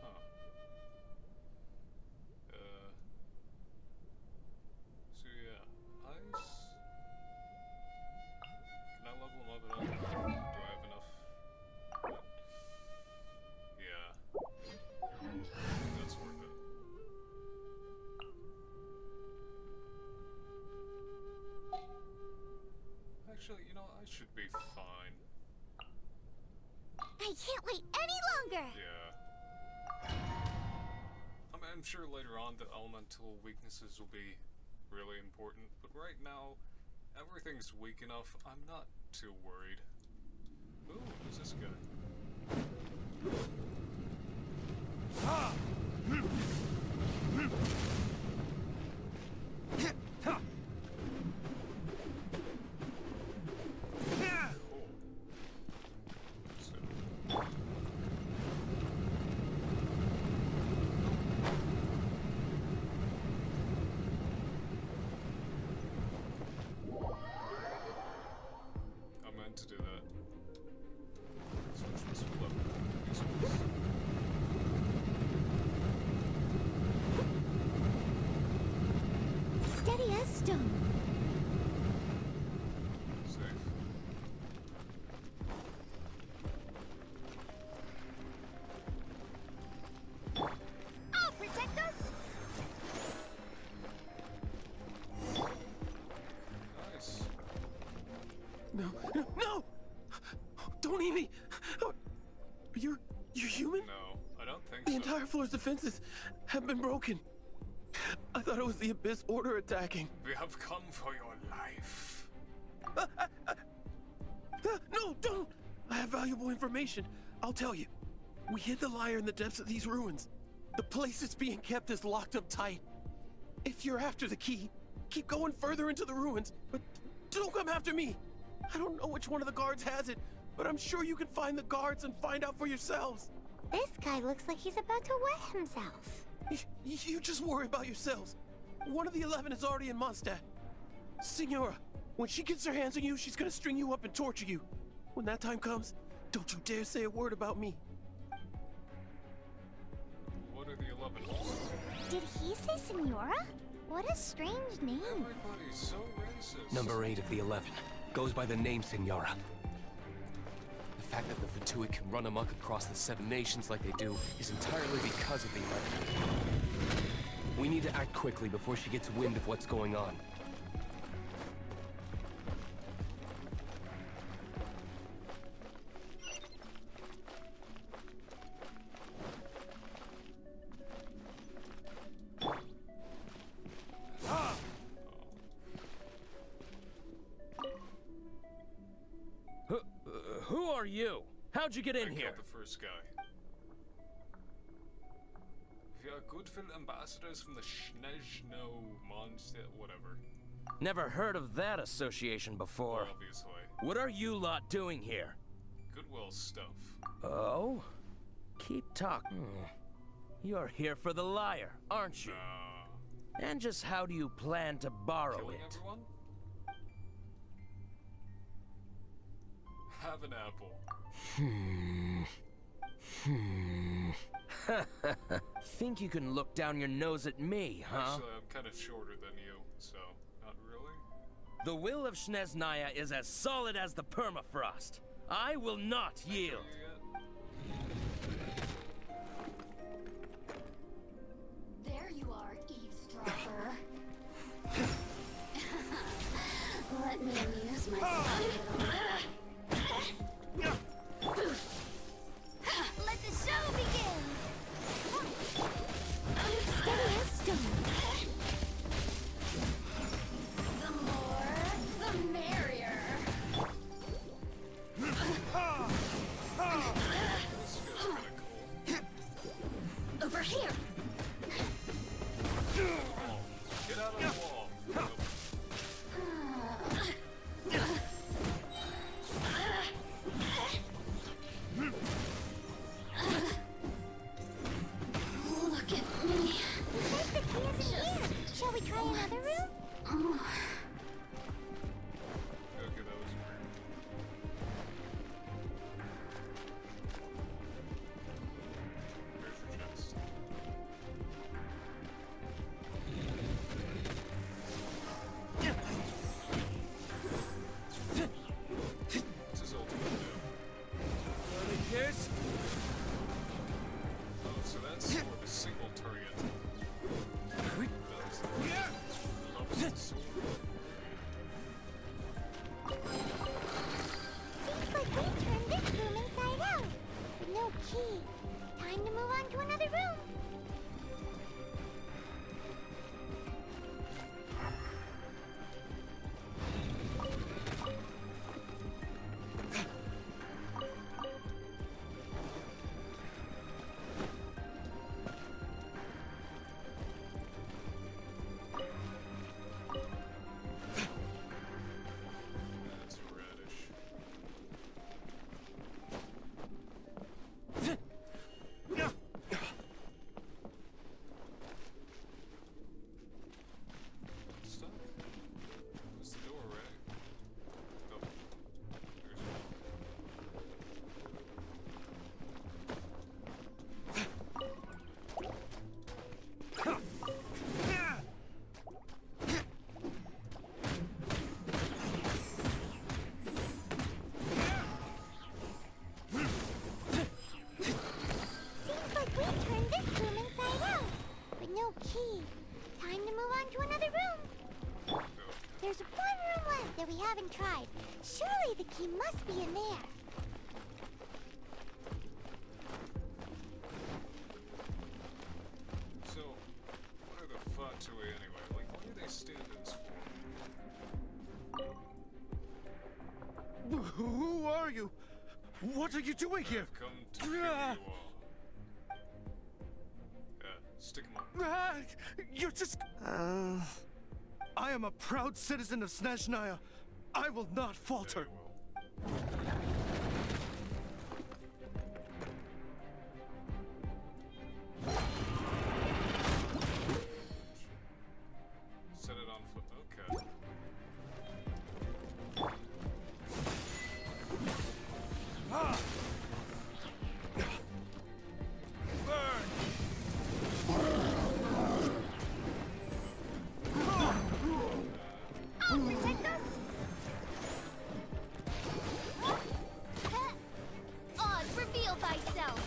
Huh. So yeah, ice. Can I level them up at all? Do I have enough? Yeah. That's worth it. Actually, you know, I should be fine. I can't wait any longer! Yeah. I'm sure later on the elemental weaknesses will be really important, but right now, everything's weak enough, I'm not too worried. Ooh, who's this guy? Ah! Cool. So. I meant to do that. Switch this flip. These ones. Steady as stone. Safe. I'll protect us! Nice. No, no, no! Don't eat me! You're human? No, I don't think The so. entire floor's defenses have been broken. I thought it was the Abyss Order attacking. We have come for your life. No, don't! I have valuable information. I'll tell you. We hid the lyre in the depths of these ruins. The place it's being kept is locked up tight. If you're after the key, keep going further into the ruins, but don't come after me. I don't know which one of the guards has it, but I'm sure you can find the guards and find out for yourselves. This guy looks like he's about to wet himself. You just worry about yourselves. One of the 11 is already in Mondstadt. Signora, when she gets her hands on you, she's gonna string you up and torture you. When that time comes, don't you dare say a word about me. What are the 11? Did he say Senora? What a strange name. Everybody's so racist. Number 8 of the 11 goes by the name Signora. The fact that the Ventui can run amok across the 7 nations like they do is entirely because of the 11. We need to act quickly before she gets wind of what's going on. Who are you? How'd you get in I here? killed the first guy. We are Goodfield ambassadors from the Snezhno Mondstadt, whatever. Never heard of that association before. Obviously. What are you lot doing here? Goodwill stuff. Oh? Keep talking. You're here for the lyre, aren't you? And just how do you plan to borrow Killing it? everyone? Have an apple. Think you can look down your nose at me, huh? Actually, I'm kind of shorter than you, so not really. The will of Snezhnaya is as solid as the permafrost. I will not yield. Let me amuse myself. Let the show begin! Steady as stone. The more, the merrier. This feels kinda cool. Over here. Get out of the wall. Nope. Look at me. Says the key isn't here. Shall we try another room? Okay, that was weird. There's your chest. What's his ultimate do? Here's Oh, so that's more of a single target. That's the sword. Seems like we turned this room inside out. But no key. Time to move on to another room. That's radish. Stuck? What's the door, right? Oh, there's one. Seems like we turned this room inside out. But no key. Time to move on to another room. There's one room left that we haven't tried. Surely the key must be in there. So, what are the Fatui anyway? Like, what do they stand in for? Who are you? What are you doing here? I've come to kill you all. Yeah, stick 'em up. Ah, you're just... I am a proud citizen of Snezhnaya. I will not falter. Very well. Set it on foot. Okay. I'll protect us. Oz, reveal thyself.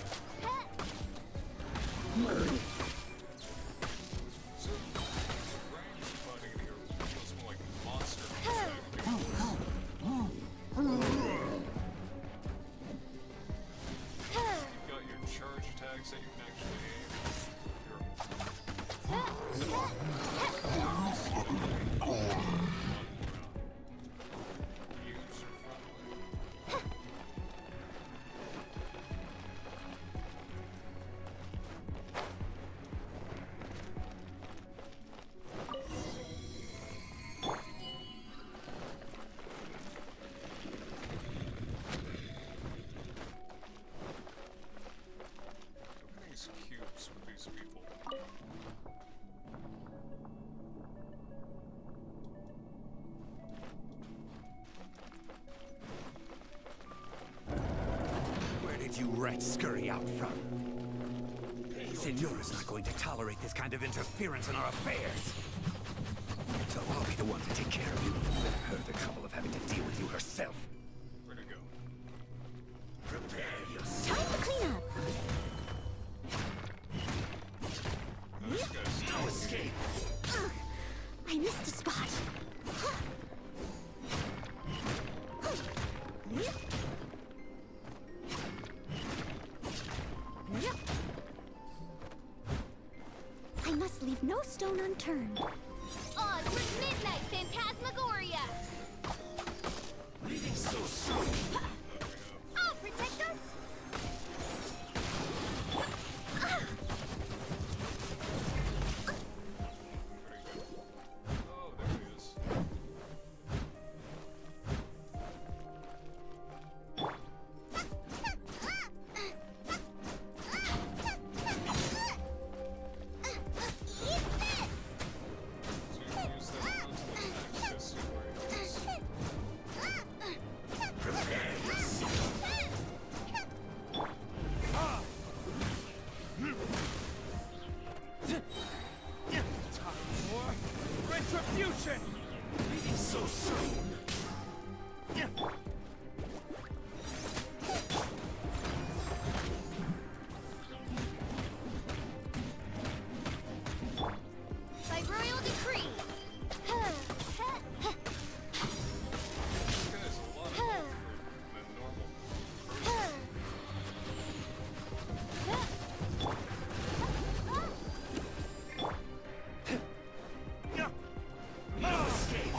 So, range fighting in here feels more like monster. You've got your charge attacks that you can actually aim. User friendly. Everything's cubes with these people. Where did you rats scurry out from? Señor is not going to tolerate this kind of interference in our affairs. So I'll be the one to take care of you. Save her the trouble of having to deal with you herself. Where'd it go? Prepare yourself. Time to clean up. This guy's No escape. I missed a spot. stone unturned. Oz with midnight phantasmagoria! Leaving so soon. I'll protect us! Oh, there he is. So you can use that onto the next to see where he is. Time for retribution! Leaving so soon. By royal decree! This guy's a lot more than normal. No escape.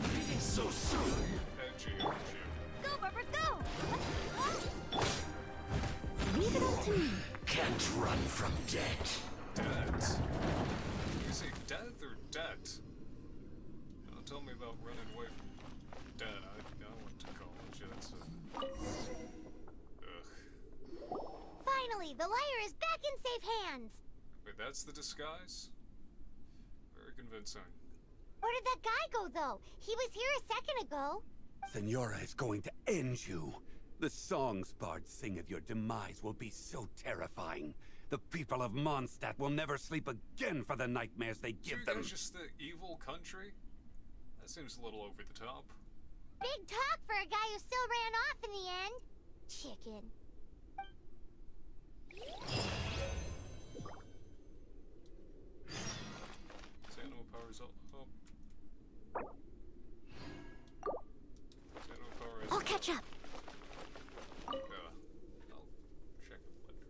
Leaving so soon. Edgy, edgy. Go, Barbara, go! Leave it up to me. Can't run from death. Debt? Is he death or debt? Don't tell me about running away from debt. I went to college. It's a... Ugh. Finally, the liar is back in safe hands! Wait, that's the disguise? Very convincing. Where did that guy go, though? He was here a second ago. Senora is going to end you. The songs bards sing of your demise will be so terrifying. The people of Mondstadt will never sleep again for the nightmares they So give you them. guys just the evil country? That seems a little over the top. Big talk for a guy who still ran off in the end. Chicken. Xano powers up. Oh. Xano power is... I'll catch up. Yeah. I'll check it later.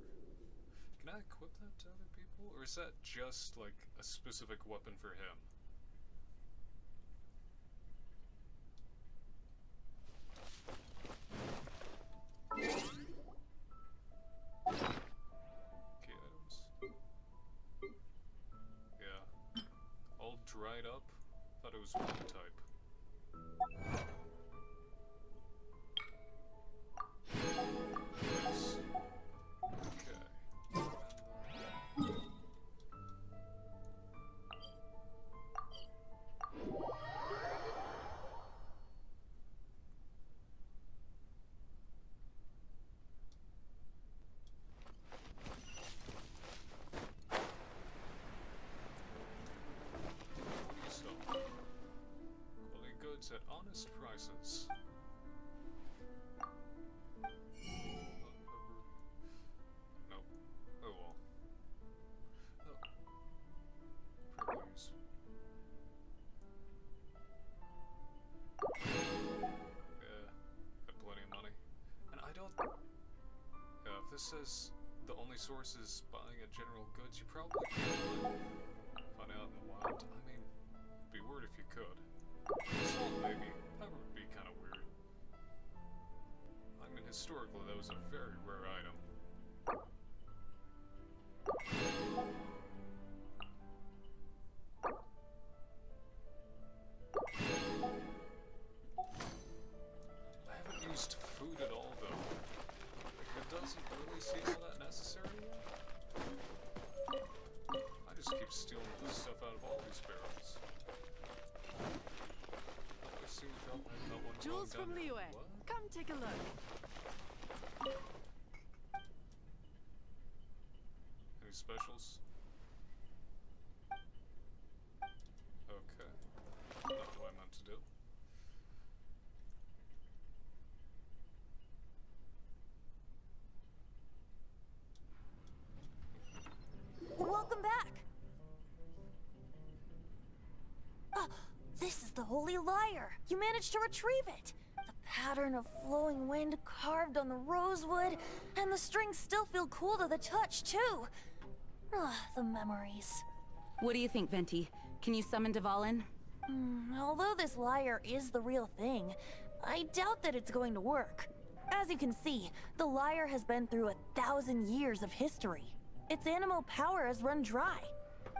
Can I equip that to other people? Or is that just, like, a specific weapon for him? Key items. Yeah. All dried up. Thought it was one type. Nice. Okay. Quality goods at honest prices. Nope. Oh well. Oh. Produce. Yeah, got plenty of money. And I don't... Yeah, if this says the only source is buying at general goods, you probably can't find out in the wild. I mean, it'd be weird if you could. Salt, maybe. That would be kind of weird. I mean, historically, that was a very rare item. I haven't used food at all, though. Like, it doesn't really seem all that necessary yet. I just keep stealing the stuff out of all these barrels. Jules from Liyue. Come take a look. Any specials? Okay. Not what I meant to do. Welcome back. This is the Holy Lyre. You managed to retrieve it. The pattern of flowing wind carved on the rosewood, and the strings still feel cool to the touch, too. Ugh, the memories. What do you think, Venti? Can you summon Dvalin? Although this lyre is the real thing, I doubt that it's going to work. As you can see, the lyre has been through 1,000 years of history. Its animal power has run dry.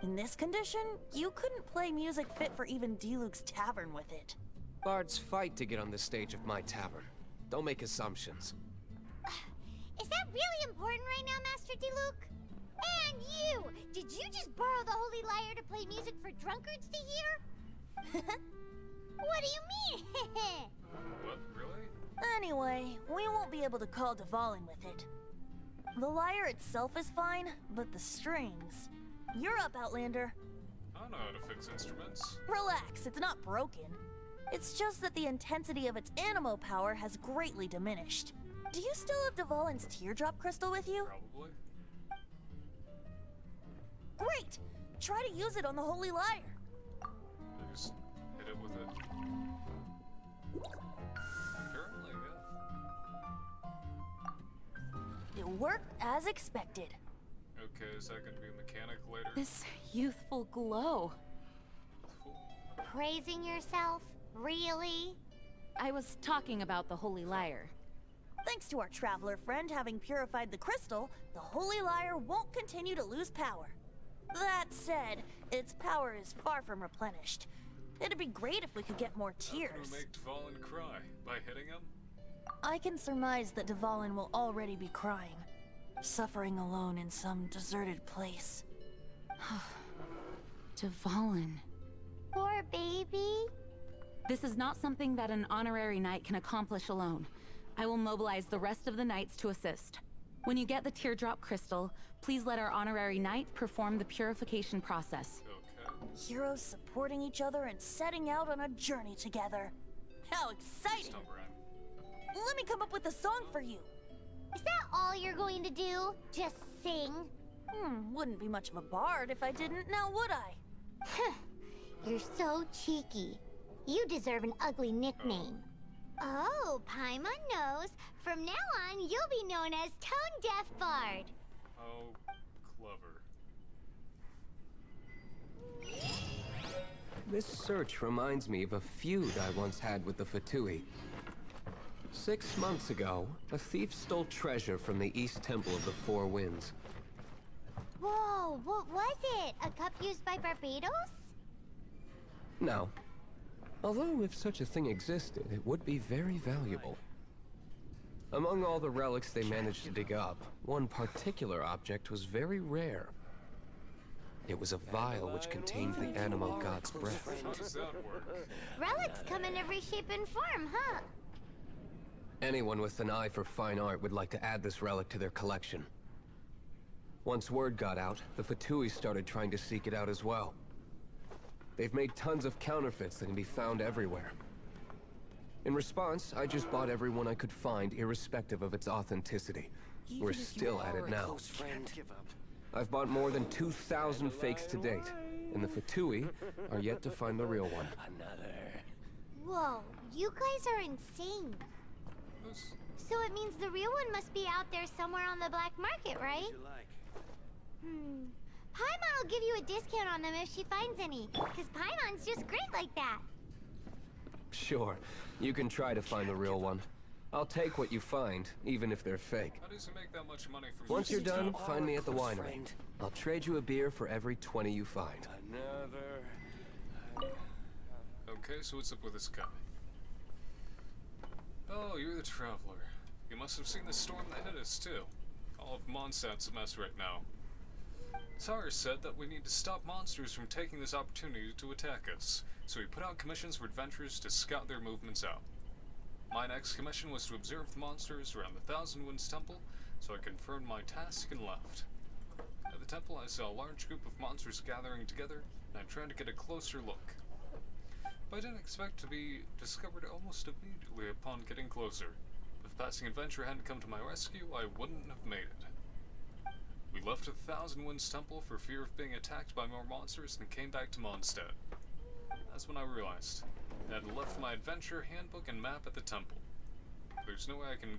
In this condition, you couldn't play music fit for even Diluc's tavern with it. Bards fight to get on the stage of my tavern. Don't make assumptions. Is that really important right now, Master Diluc? And you! Did you just borrow the Holy Lyre to play music for drunkards to hear? What do you mean? What, really? Anyway, we won't be able to call Dvalin with it. The lyre itself is fine, but the strings... You're up, Outlander. I know how to fix instruments. Relax, it's not broken. It's just that the intensity of its animo power has greatly diminished. Do you still have Dvalin's teardrop crystal with you? Probably. Great! Try to use it on the Holy Lyre. I just hit it with it. Apparently, yeah. It worked as expected. Okay, is that gonna be a mechanic later? This youthful glow. Praising yourself? Really? I was talking about the Holy Lyre. Thanks to our traveler friend having purified the crystal, the Holy Lyre won't continue to lose power. That said, its power is far from replenished. It'd be great if we could get more tears. How can we make Dvalin cry? By hitting him? I can surmise that Dvalin will already be crying, suffering alone in some deserted place. Dvalin. Poor baby. This is not something that an honorary knight can accomplish alone. I will mobilize the rest of the knights to assist. When you get the teardrop crystal, please let our honorary knight perform the purification process. Okay. Heroes supporting each other and setting out on a journey together. How exciting! Stop rhyme. Let me come up with a song for you. Is that all you're going to do? Just sing? Wouldn't be much of a bard if I didn't, now would I? You're so cheeky. You deserve an ugly nickname. Oh, Paimon knows. From now on, you'll be known as Tone Deaf Bard. How clever. This search reminds me of a feud I once had with the Fatui. 6 months ago, a thief stole treasure from the East Temple of the Four Winds. Whoa, what was it? A cup used by Barbados? No. Although if such a thing existed, it would be very valuable. Among all the relics they managed to dig up, one particular object was very rare. It was a vial which contained the animal god's breath. How does that work? Relics come in every shape and form, huh? Anyone with an eye for fine art would like to add this relic to their collection. Once word got out, the Fatui started trying to seek it out as well. They've made tons of counterfeits that can be found everywhere. In response, I just bought every one I could find, irrespective of its authenticity. We're still at it now. I've bought more than 2,000 fakes to date, and the Fatui are yet to find the real one. Whoa, you guys are insane. So it means the real one must be out there somewhere on the black market, right? Paimon will give you a discount on them if she finds any, because Paimon's just great like that. Sure, you can try to find the real one. I'll take what you find, even if they're fake. How does he make that much money from Once you're using done, stuff? find me at the winery. I'll trade you a beer for every 20 you find. Okay, so what's up with this guy? Oh, you're the traveler. You must have seen the storm that hit us, too. All of Mondstadt's a mess right now. Cyrus said that we need to stop monsters from taking this opportunity to attack us, so he put out commissions for adventurers to scout their movements out. My next commission was to observe the monsters around the Thousand Winds Temple, so I confirmed my task and left. At the temple, I saw a large group of monsters gathering together, and I tried to get a closer look. But I didn't expect to be discovered almost immediately upon getting closer. If passing adventure hadn't come to my rescue, I wouldn't have made it. We left the Thousand Winds Temple for fear of being attacked by more monsters and came back to Mondstadt. That's when I realized I had left my adventure handbook and map at the temple. There's no way I can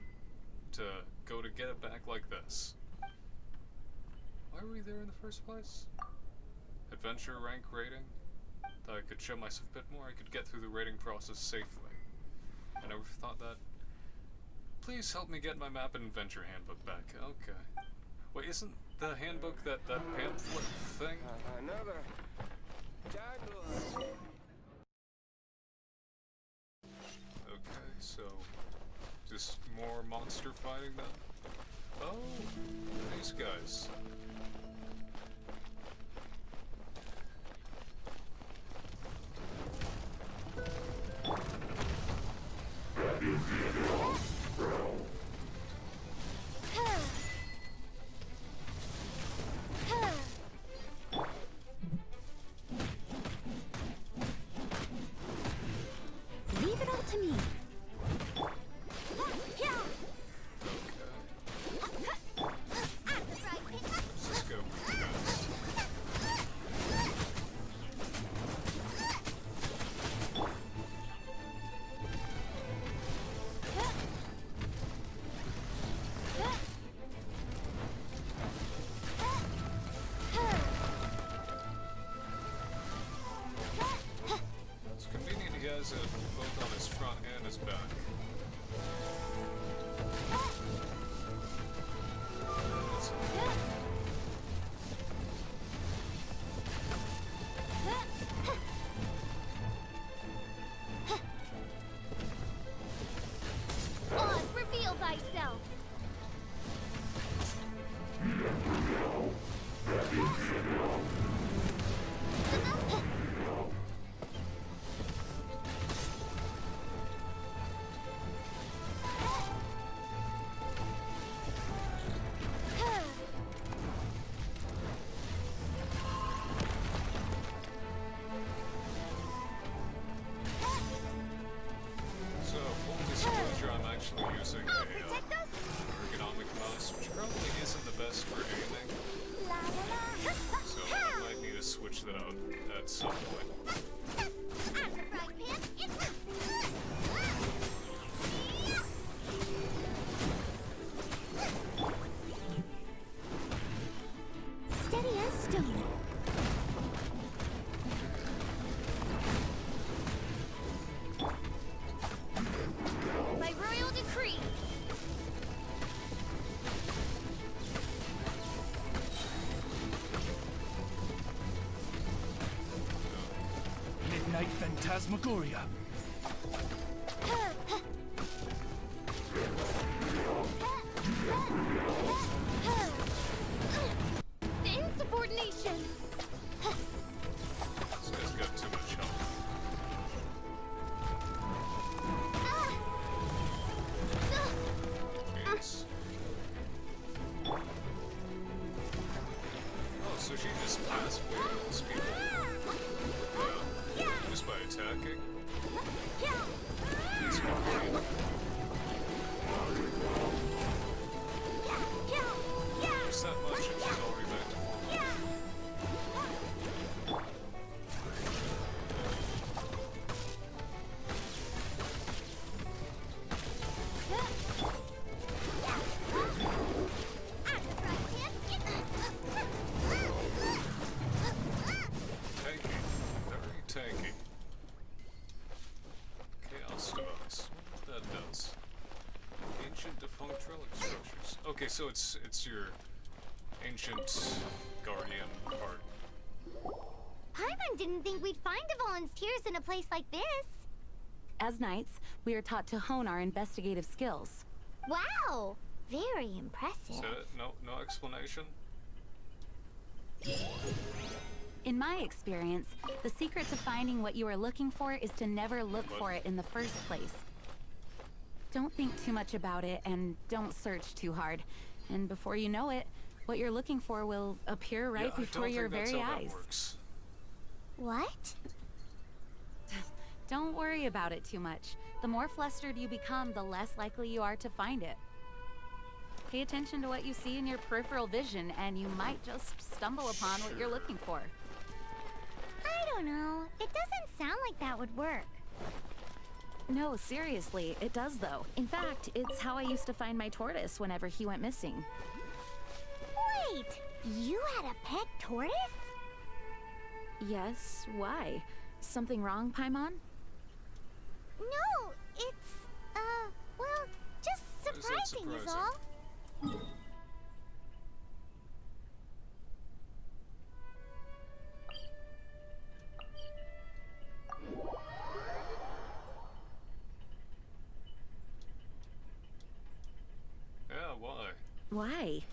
go to get it back like this. Why were we there in the first place? Adventure rank rating? That I could show myself a bit more, I could get through the rating process safely. I never thought that. Please help me get my map and adventure handbook back. Okay. Wait, isn't the handbook that pamphlet thing? Another tagline. Okay, so just more monster fighting then? Oh, these guys. Leave it all to me. Let's just go fast. It's convenient he has it both on his front and his back. Oz, reveal thyself. So, full disclosure, I'm actually using a ergonomic mouse, which probably isn't the best for aiming. So I might need to switch that out at some point. Steady as stone. By royal decree. Midnight Phantasmagoria. The insubordination. This guy's got too much health. Jeez. Oh, so she just passively kills people. Just by attacking? It's convenient. Just that much and she's already back to full. Tanky. Very tanky. Chaos device. What that does. Ancient defunct relic structures. Okay, so it's your ancient guardian part. Paimon didn't think we'd find the volunteers in a place like this. As knights, we are taught to hone our investigative skills. Wow! Very impressive. Is that it? No explanation? In my experience, the secret to finding what you are looking for is to never look for it in the first place. Don't think too much about it and don't search too hard. And before you know it, what you're looking for will appear right before your very eyes. That works. What? Don't worry about it too much. The more flustered you become, the less likely you are to find it. Pay attention to what you see in your peripheral vision, and you might just stumble upon what you're looking for. I don't know. It doesn't sound like that would work. No, seriously, it does though. In fact, it's how I used to find my tortoise whenever he went missing. Wait! You had a pet tortoise? Yes, why? Something wrong, Paimon? No, it's, well, just Why is that surprising is surprising? all. Yeah, why? Why?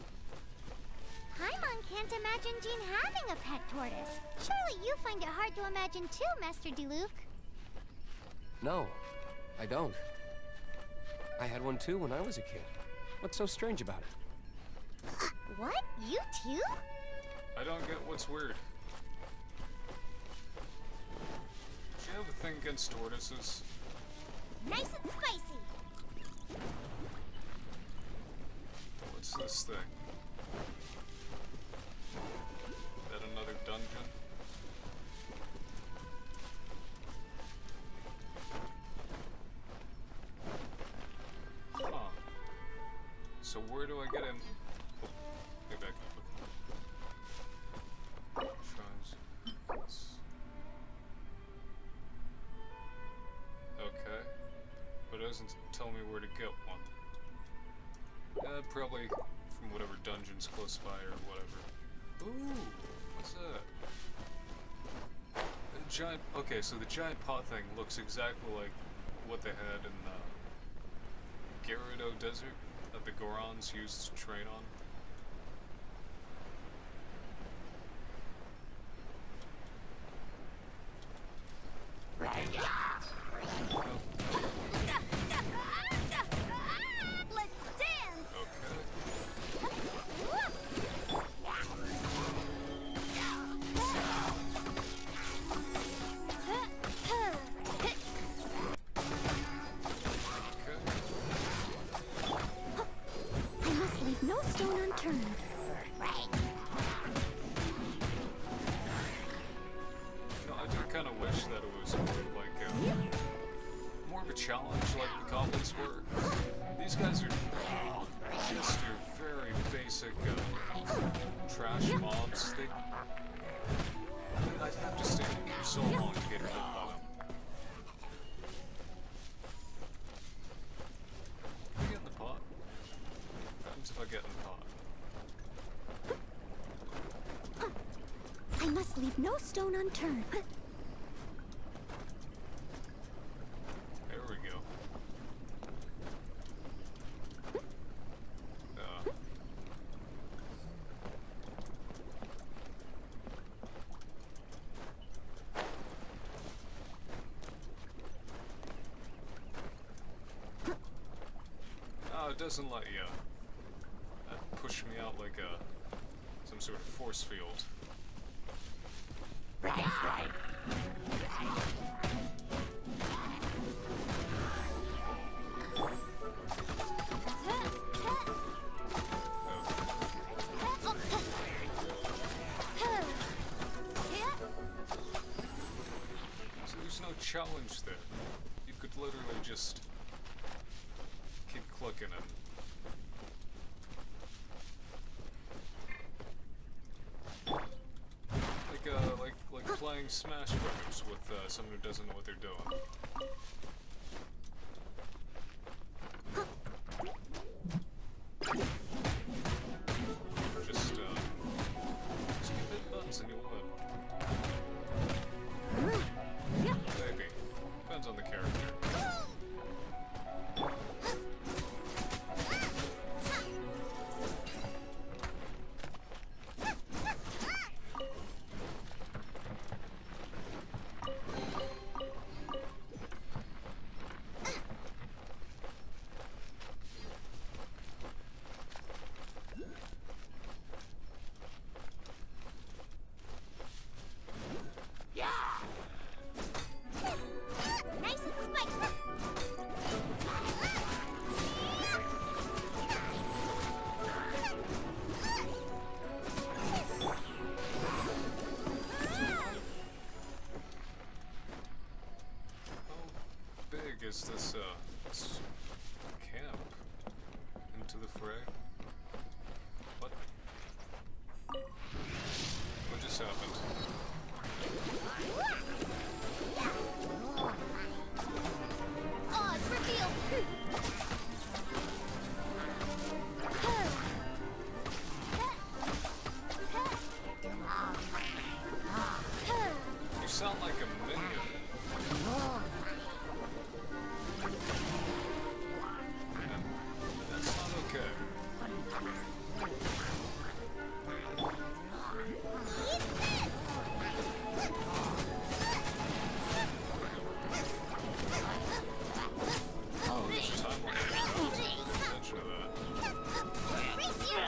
Paimon can't imagine Jean having a pet tortoise. Surely you find it hard to imagine too, Master Diluc. No, I don't. I had one too when I was a kid. What's so strange about it? What? You too? I don't get what's weird. Do you have a thing against tortoises? Nice and spicy. What's this thing? That another dungeon? Huh. So where do I get in? Oh, get back up. Shrines. Okay. But it doesn't tell me where to get one. Probably from whatever dungeon's close by or whatever. Ooh, what's that? A giant. Okay, so the giant pot thing looks exactly like what they had in the Gerudo Desert that the Gorons used to train on. Let's dance! Okay. Okay. I must leave no stone unturned. You know, I do kind of wish that it was more of a challenge like the goblins were. These guys are just your very basic trash mobs. I'd have to stand for so long to get hit by them. Can I get in the pot? What happens if I get in the pot? I must leave no stone unturned. There we go. Oh, it doesn't let you push me out like some sort of force field. So there's no challenge there. You could literally just keep clicking and like playing Smash Brothers with someone who doesn't know what they're doing. Just keep hitting buttons and you'll win. Maybe. Depends on the character. is this camp into the fray? What? What just happened? Oz reveal! You sound like a minion. That's not okay. Oh, there's a time limit. Attention to that. Race you!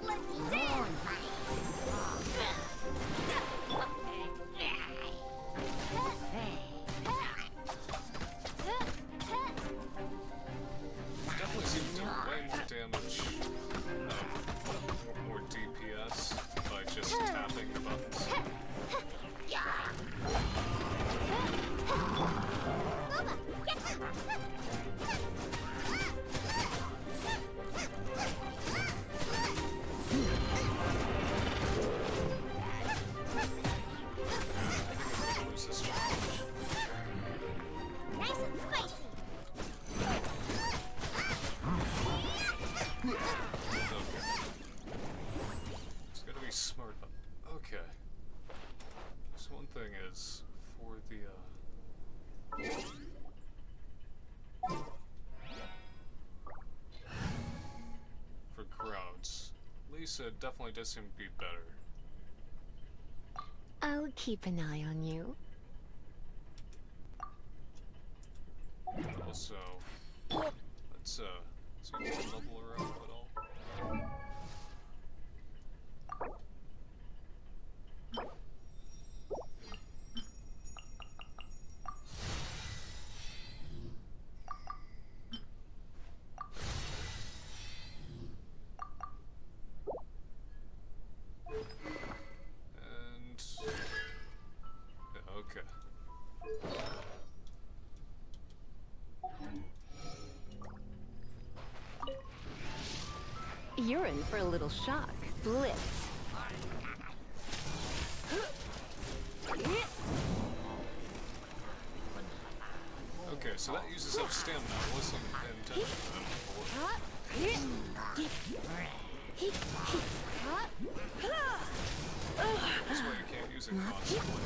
Lucky dance! Definitely seems to do way more damage, more DPS by just tapping the buttons. What is this challenge? Nice and spicy! Okay. It's gotta be smart about. Okay. So one thing is for the for crowds. Lisa definitely does seem to be better. I'll keep an eye on you. Also, let's see if we can level her up at all. And yeah, okay. You're in for a little shock. Blitz. Okay, so that uses up stamina. I wasn't intending for that before. That's why you can't use it constantly.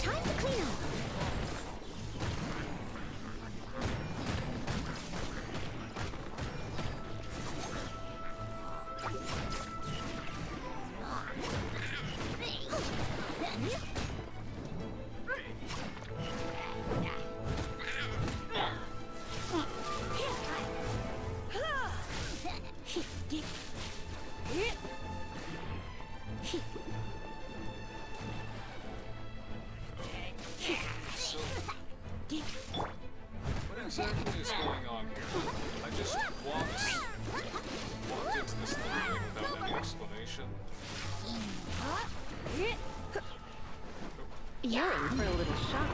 Time to clean up! So, what exactly is going on here? I just walked into this little thing without any explanation. You're in for a little shock.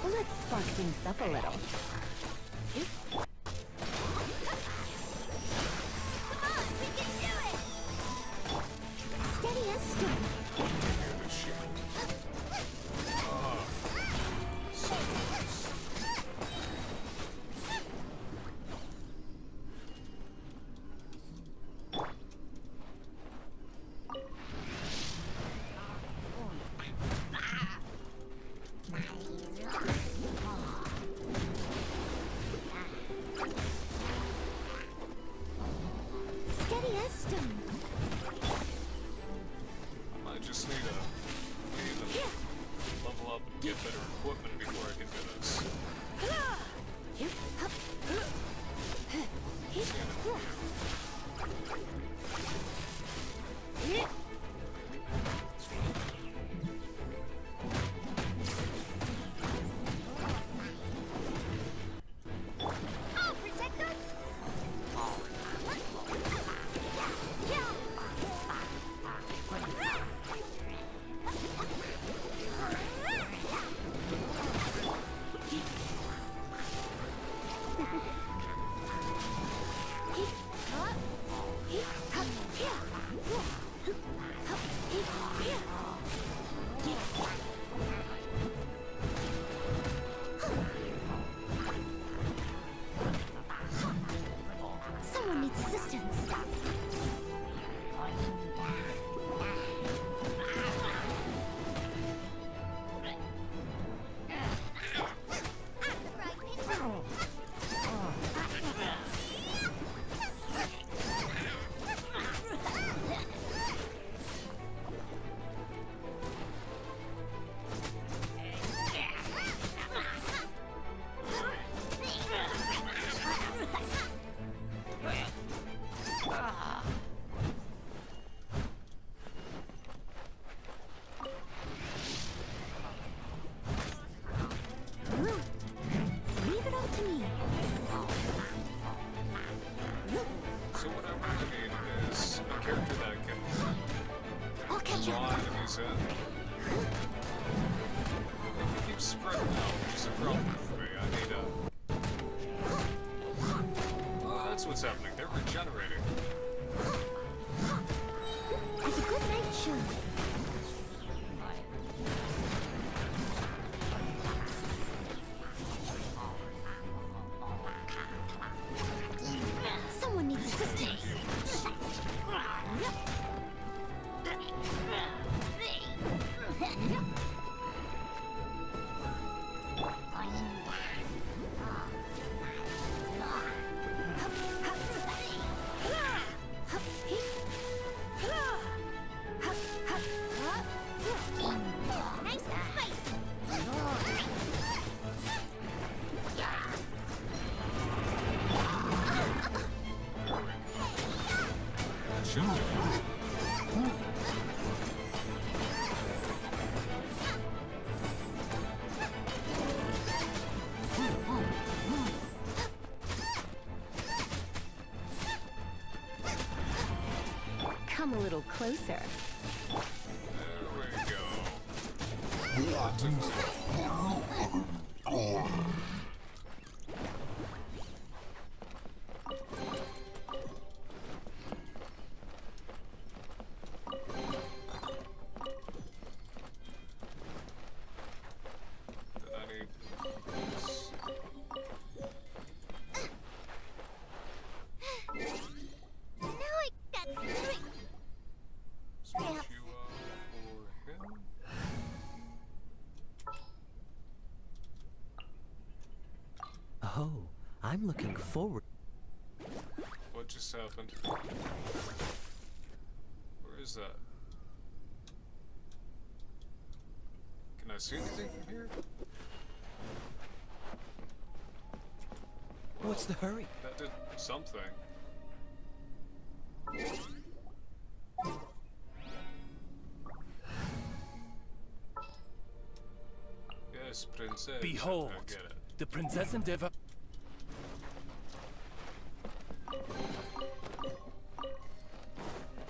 Let's spark things up a little. Steady as stone. Hear the shield. Ah, so close. Steady as stone. I might just need to even level up and get better equipment before I can do this. I'll protect us. Someone needs assistance. Leave it up to me. So what I really need is a character that can I'll catch draw up. enemies in. It keeps spreading out, which is a problem for me. I need a... Oh, that's what's happening. They're regenerating. It's a good night show. Someone needs assistance. Nice and spicy. That should do it. Come a little closer. There we go. Then I need this. Now I got three. Switch you for him. Oh, I'm looking forward. What just happened? Where is that? Can I see anything from here? What's the hurry? That did something. Yes, princess. Behold, I get it. the Princess Endeavor.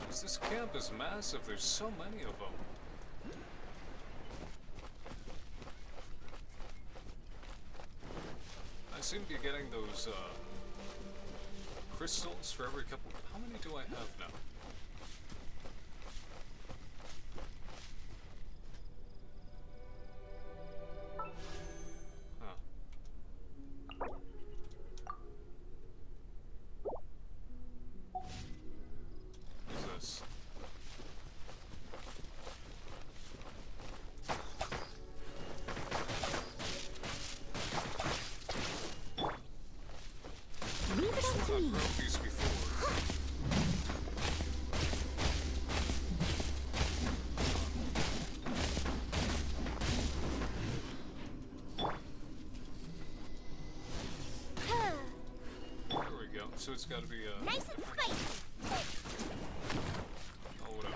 This camp is massive. There's so many of them. I seem to be getting those crystals for every couple. How many do I have now? Huh. What's this? Leave it up to me. These before. There we go. so it's gotta be, Nice and spicy. oh, whatever.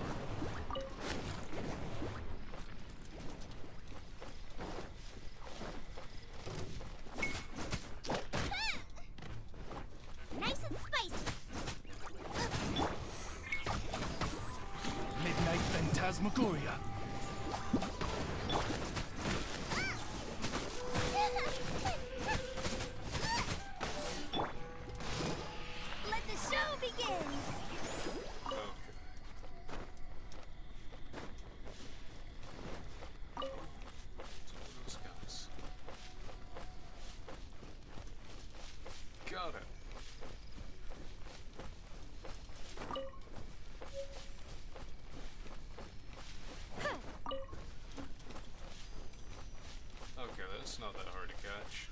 Nice and spicy. Midnight Phantasmagoria. Let the show begin. Okay. So those guys. Got it. Okay, that's not that hard to catch.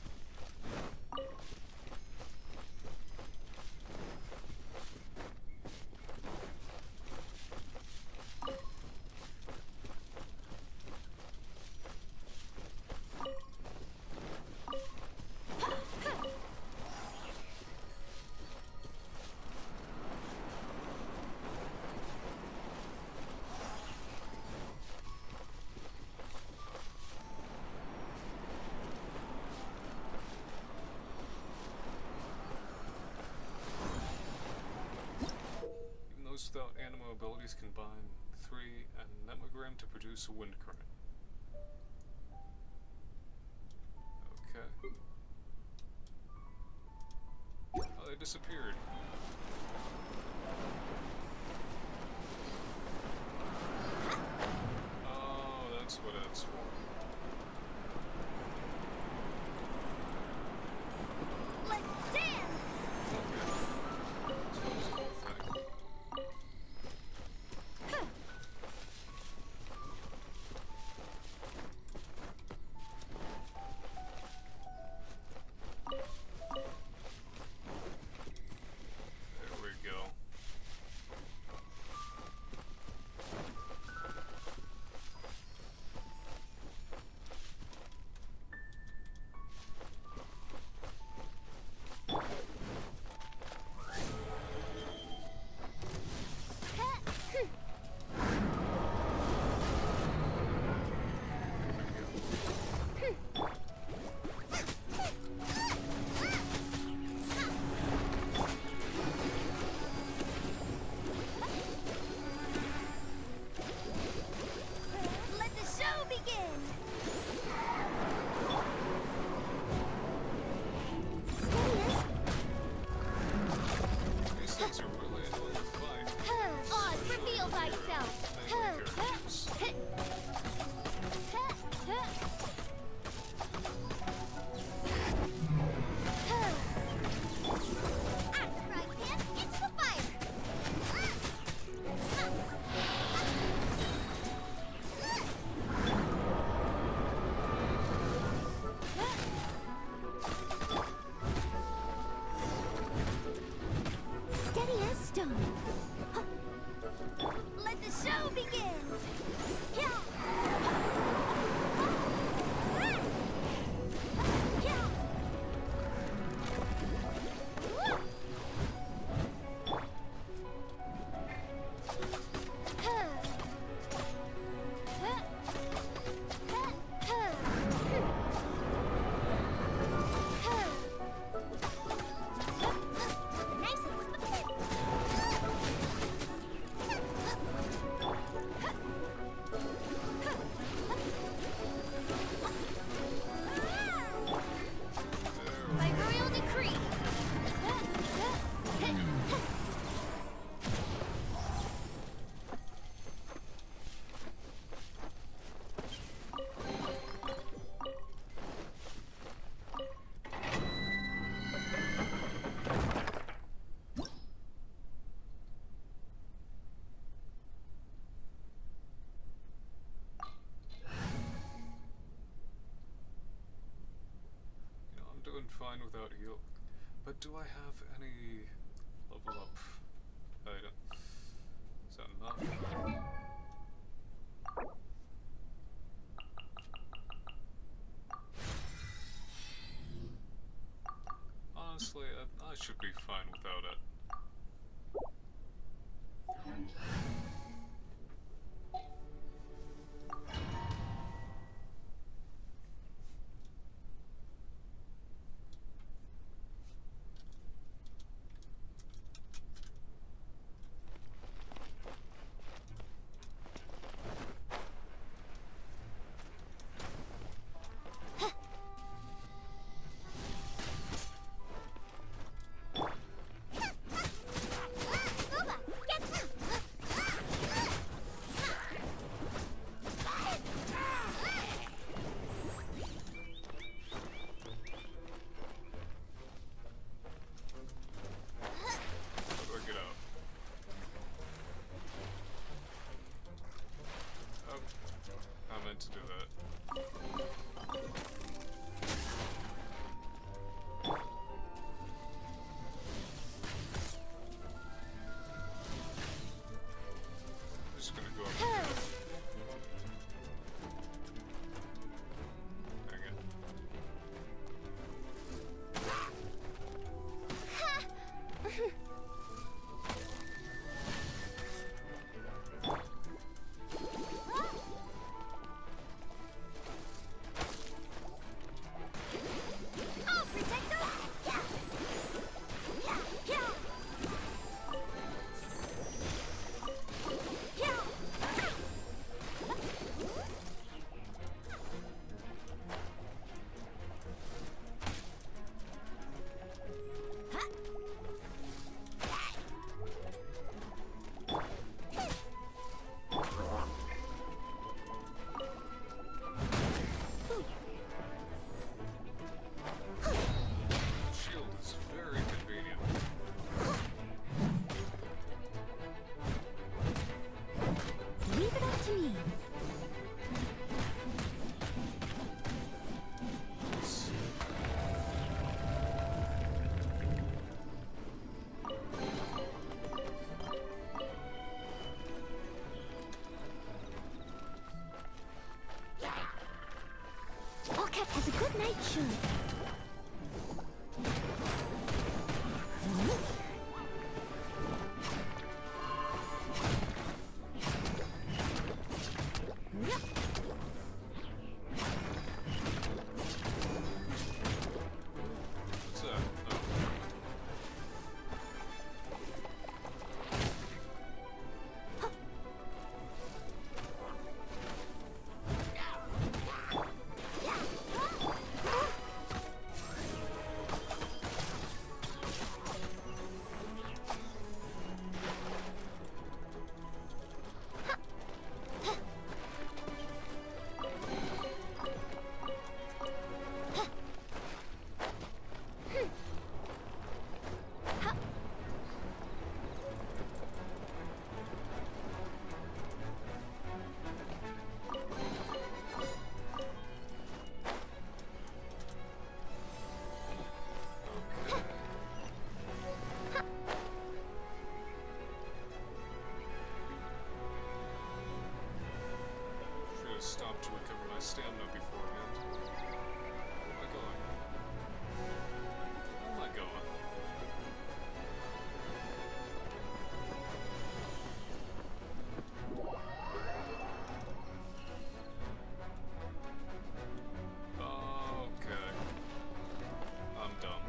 Even those without animo abilities combine 3 and nemagram to produce a wind current. Okay. Oh, they disappeared. Oh, that's what it's for. Let's dance. Okay. So this whole thing. There we go. Let the show begin. Steady These things are really annoying to fight. as. Oz, reveal thyself. Mainly characters. After right hand, it's the fire. Steady as stone. Let the show begin. Yeah. Yeah. Nice and by royal decree. You know, I'm doing fine without heal. But do I have any level up item? Is that enough? Honestly, I should be fine without it. To do that. I'm just gonna go up here. Dang it. Cat has a good night shoe. Stop to recover my stamina beforehand. Where am I going? Where am I going? Okay. I'm dumb.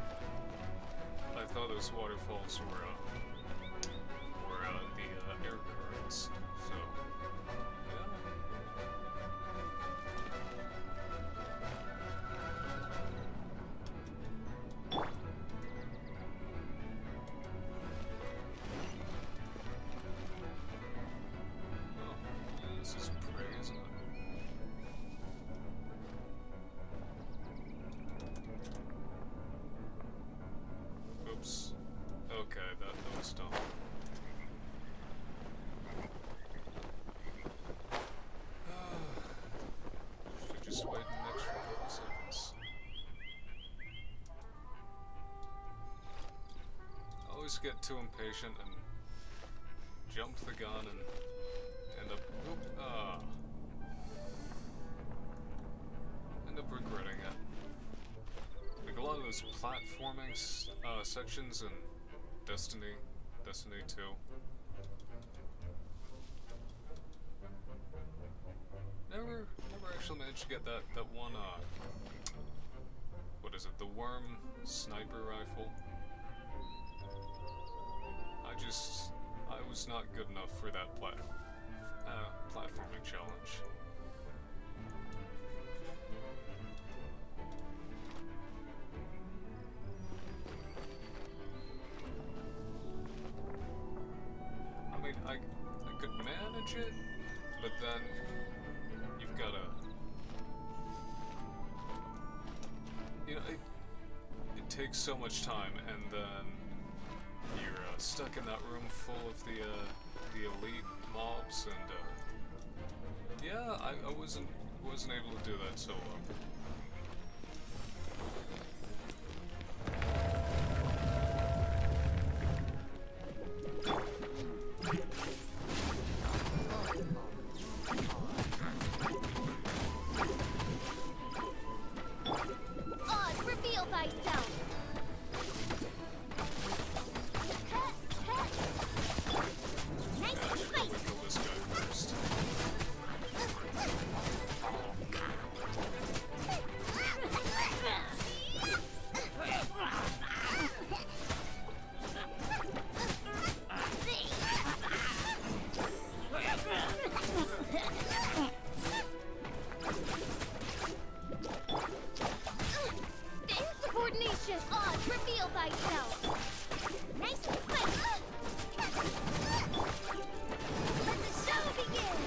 I thought those waterfalls were the air currents, so... This is prey, isn't it? Oops. Okay, that was dumb. Should just wait an extra couple seconds. I always get too impatient and jump the gun and end up regretting it. Like a lot of those platforming sections in Destiny 2. Never actually managed to get that one, what is it, the worm sniper rifle? I was not good enough for that platforming challenge. I mean, I could manage it, but then you've gotta, you know, it takes so much time, and then you're stuck in that room full of the elite mobs, and yeah, I wasn't able to do that solo. Oz, reveal thyself! Nice and spicy! Kill this guy first. Insubordination! Oz, reveal thyself! Nice and spicy! Let the show begin!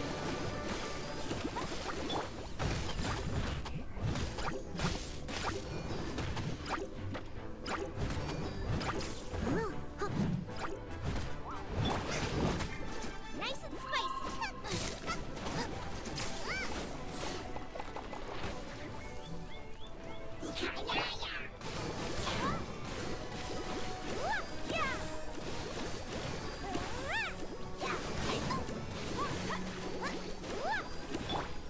Nice and spicy!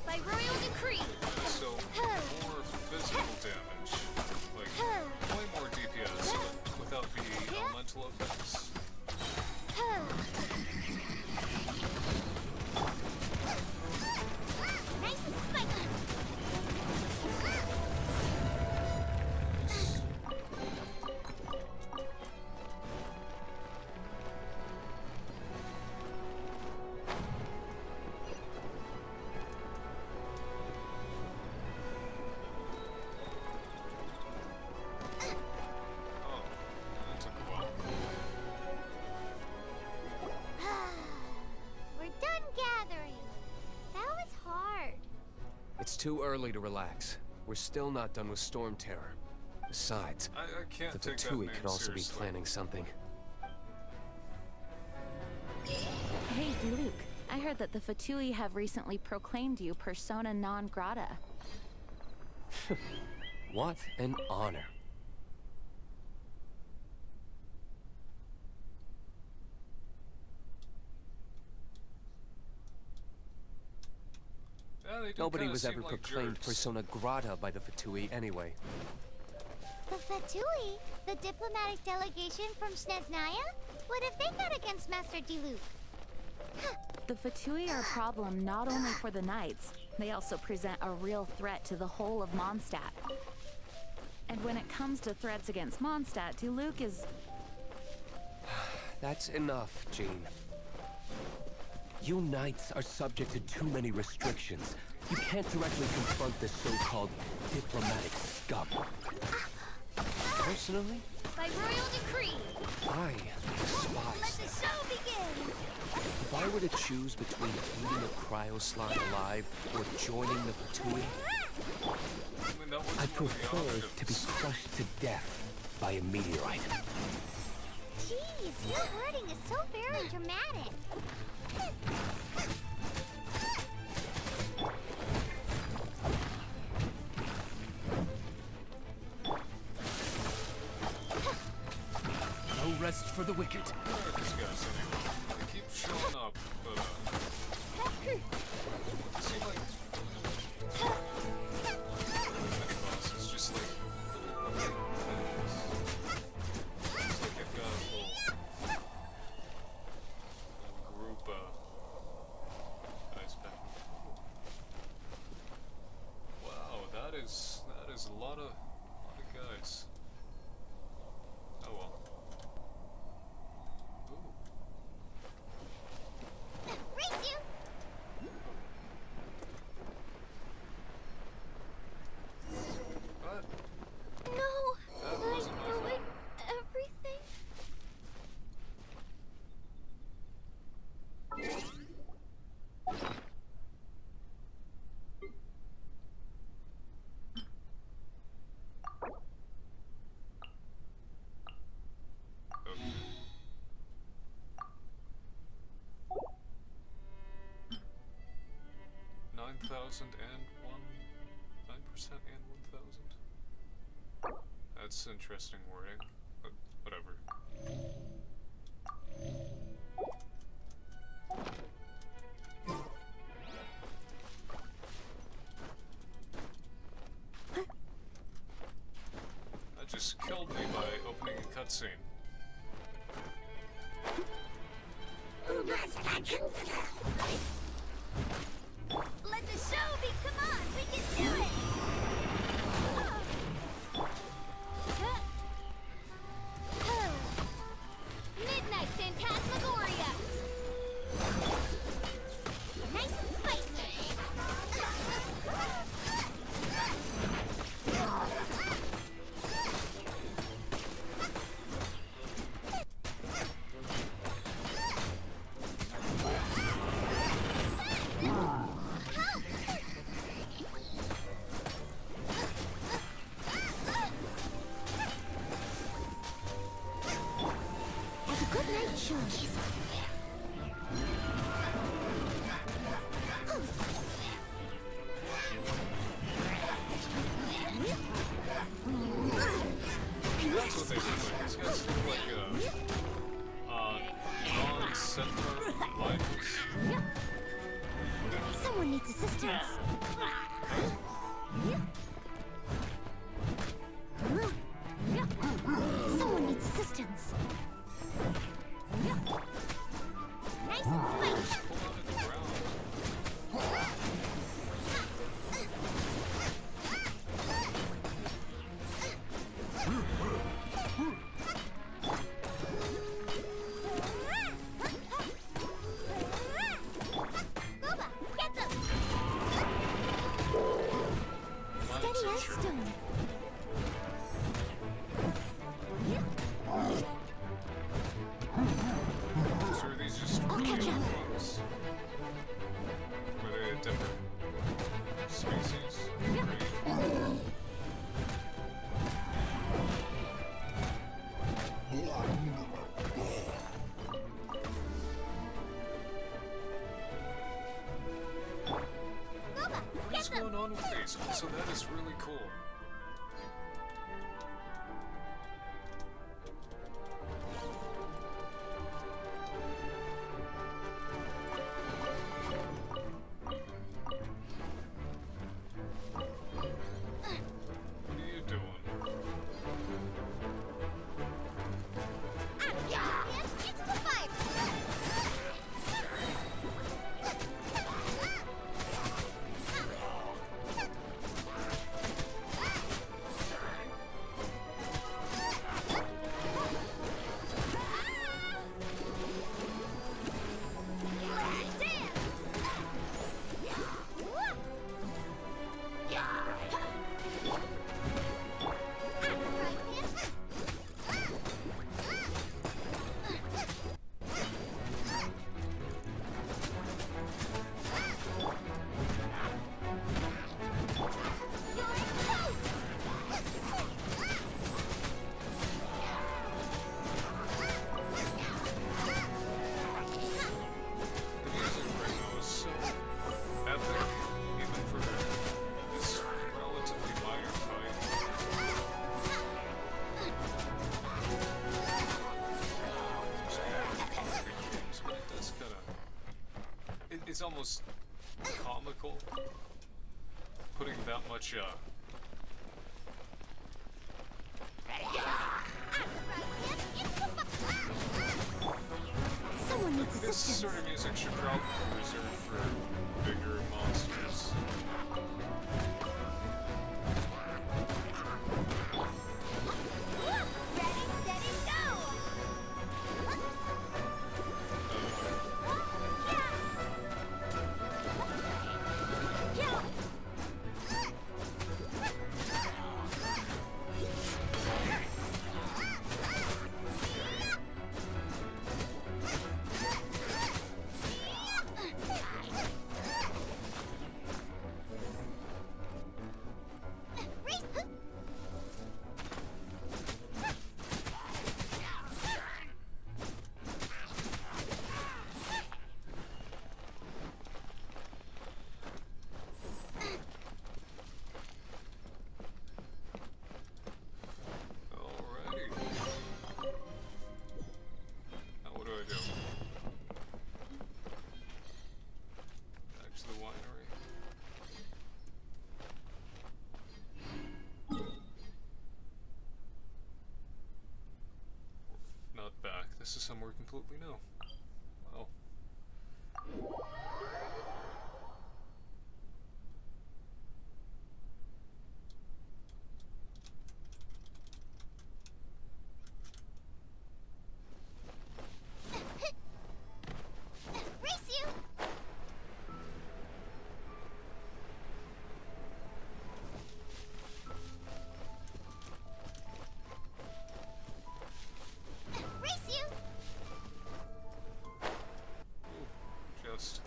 By royal decree! So, more physical damage. Like, way more DPS, but without the elemental effects. Nice and spicy! Oh, that took a while. We're done gathering. That was hard. It's too early to relax. We're still not done with Storm Terror. Besides, I can't the take that Ventui name could also be seriously. planning something. Hey, Diluc. I heard that the Fatui have recently proclaimed you persona non grata. What an honor. Yeah, they do Nobody kinda was seem ever like proclaimed jerks. persona grata by the Fatui anyway. The Fatui, the diplomatic delegation from Sneznaya? What have they got against Master Diluc? The Fatui are a problem not only for the Knights, they also present a real threat to the whole of Mondstadt. And when it comes to threats against Mondstadt, Diluc is... That's enough, Jean. You Knights are subject to too many restrictions. You can't directly confront this so-called diplomatic scum. Personally, By royal decree! I Let despise the them. show begin! If I were to choose between eating a cryoslime alive or joining the Fatui, I mean, that wasn't I one of the prefer to be options. crushed to death by a meteorite. Jeez, your wording is so very dramatic. No rest for the wicked. Where are these guys anyway? They keep showing up, but seem like mini bosses, just like guys. Oh well. Ooh. Race you! What? No! That I wasn't my ruined fault. everything. Okay. 9,001, 9% and 1,000. That's interesting wording, but whatever. That just killed me by opening a cutscene. Let the show be. Come on, we can do it. Midnight Phantasmagoria. Nice and spicy. Have a good night, Sean. That's what they look like. These guys look like, non-centaur rivals. Someone needs assistance. Someone needs assistance. Nice and spicy. Pull out of the ground. Boba, get them! Mine's Steady a as sure. stone. So are these just I'll catch alien up. ones? Were they a different species? Breed? Boba, What is get them! going on with these? Also, that is really cool. What are you doing? Into the fire! The music right now is so epic, even for this relatively minor fight. But it does it's almost comical putting that much Someone needs this assistance. sort of music should probably be reserved for bigger monsters. this is somewhere completely new. Well. Race you! Race you! Just.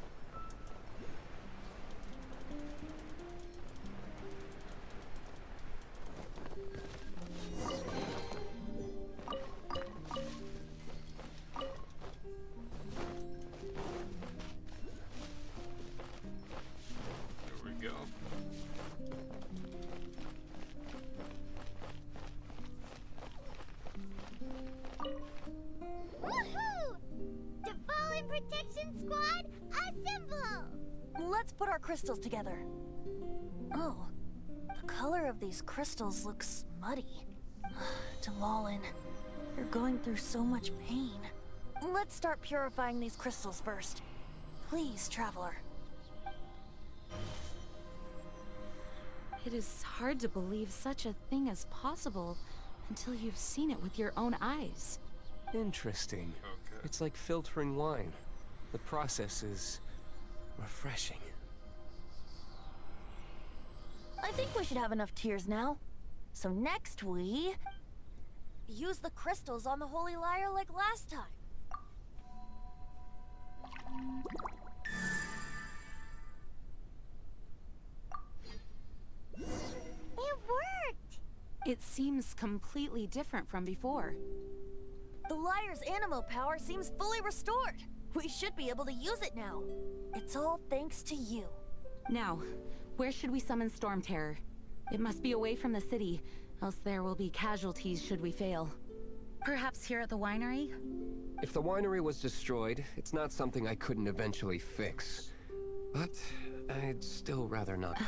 There we go. Woohoo! Fallen Protection Squad, assemble! Let's put our crystals together. Oh, the color of these crystals looks muddy. Dvalin, you're going through so much pain. Let's start purifying these crystals first. Please, Traveler. It is hard to believe such a thing is possible until you've seen it with your own eyes. Interesting. Okay. It's like filtering wine. The process is refreshing. I think we should have enough tears now. So next we use the crystals on the Holy Lyre like last time. It worked! It seems completely different from before. The Lyre's animal power seems fully restored. We should be able to use it now. It's all thanks to you. Now, where should we summon Storm Terror? It must be away from the city, else there will be casualties should we fail. Perhaps here at the winery? If the winery was destroyed, it's not something I couldn't eventually fix. But I'd still rather not.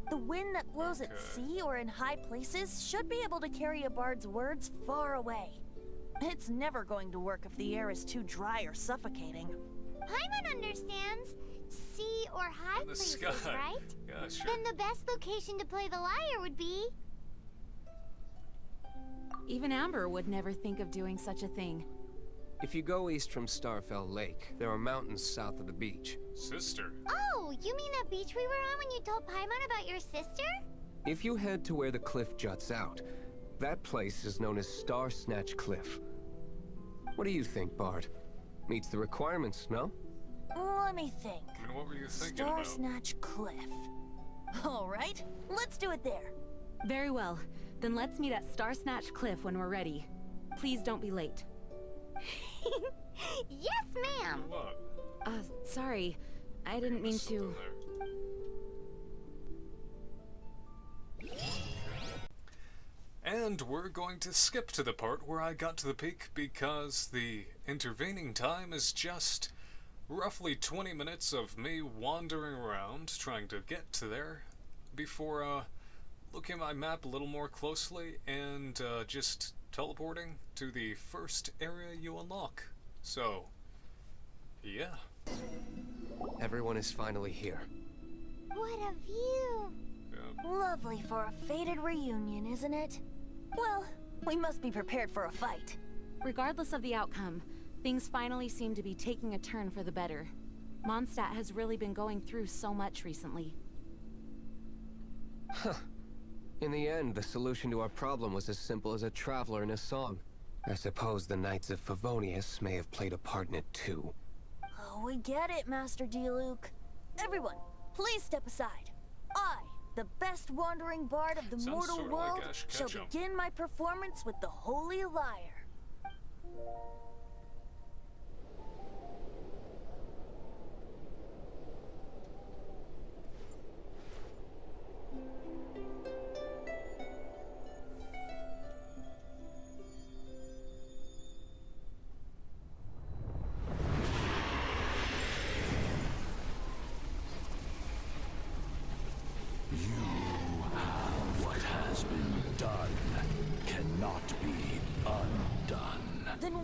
The wind that blows at sea or in high places should be able to carry a bard's words far away. It's never going to work if the air is too dry or suffocating. Paimon understands. Sea or high In the places, sky. right? Yeah, sure. Then the best location to play the lyre would be... Even Amber would never think of doing such a thing. If you go east from Starfell Lake, there are mountains south of the beach. Sister. Oh, you mean that beach we were on when you told Paimon about your sister? If you head to where the cliff juts out, that place is known as Star Snatch Cliff. What do you think, Bard? Meets the requirements, no? Let me think. I mean, what were you thinking Star about? Snatch Cliff. All right, let's do it there. Very well. Then let's meet at Star Snatch Cliff when we're ready. Please don't be late. Yes, ma'am! What? Sorry. I didn't mean to... And we're going to skip to the part where I got to the peak because the intervening time is just roughly 20 minutes of me wandering around trying to get to there before looking at my map a little more closely and just teleporting to the first area you unlock. So, yeah. Everyone is finally here. What a view! Lovely for a fated reunion, isn't it? Well, we must be prepared for a fight. Regardless of the outcome, things finally seem to be taking a turn for the better. Mondstadt has really been going through so much recently. Huh. In the end, the solution to our problem was as simple as a traveler in a song. I suppose the Knights of Favonius may have played a part in it too. Oh, we get it, Master Diluc. Everyone, please step aside. I, the best wandering bard of the Sounds mortal sorta world, like Ash shall Ketchum. begin my performance with the Holy Lyre. What has been done cannot be undone.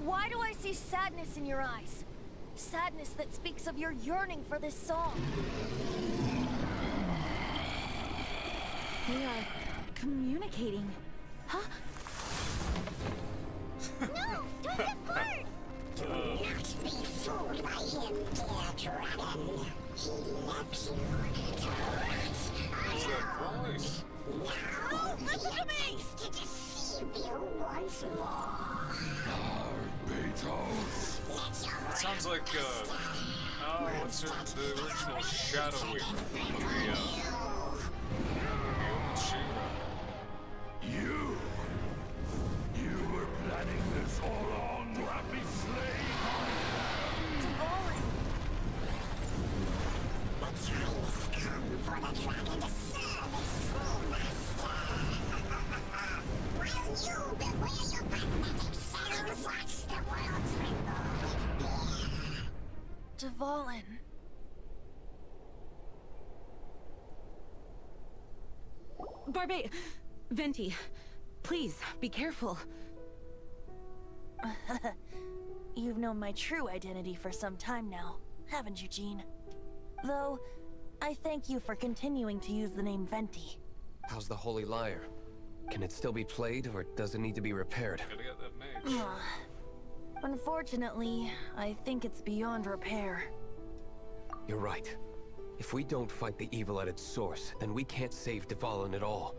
Why do I see sadness in your eyes? Sadness that speaks of your yearning for this song. They are communicating. Huh? No! Don't get hurt! Do not be fooled by him, dear dragon. He left you to rot alone. Now, listen to me! To deceive you once more. It sounds like, what's her, the original Shadow Weaver from the old She-Ra. You were planning this all along to have me slain! Dvorin! The time has come for the dragon to serve its true master. While you beware your magnetic shadows, watch the world tremble with fear. Dvorin. Barbe... Venti, please, be careful. You've known my true identity for some time now, haven't you, Jean? Though, I thank you for continuing to use the name Venti. How's the Holy Lyre? Can it still be played, or does it need to be repaired? Gotta get that mage. Unfortunately, I think it's beyond repair. You're right. If we don't fight the evil at its source, then we can't save Dvalin at all.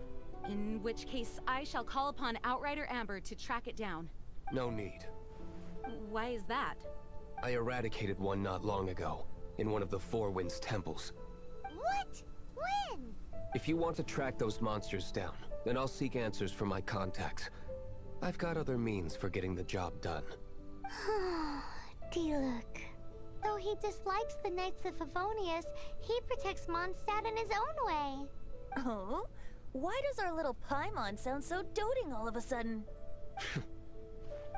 In which case, I shall call upon Outrider Amber to track it down. No need. Why is that? I eradicated one not long ago, in one of the Four Winds temples. What? When? If you want to track those monsters down, then I'll seek answers from my contacts. I've got other means for getting the job done. Diluc. Though he dislikes the Knights of Favonius, he protects Mondstadt in his own way. Oh? Why does our little Paimon sound so doting all of a sudden?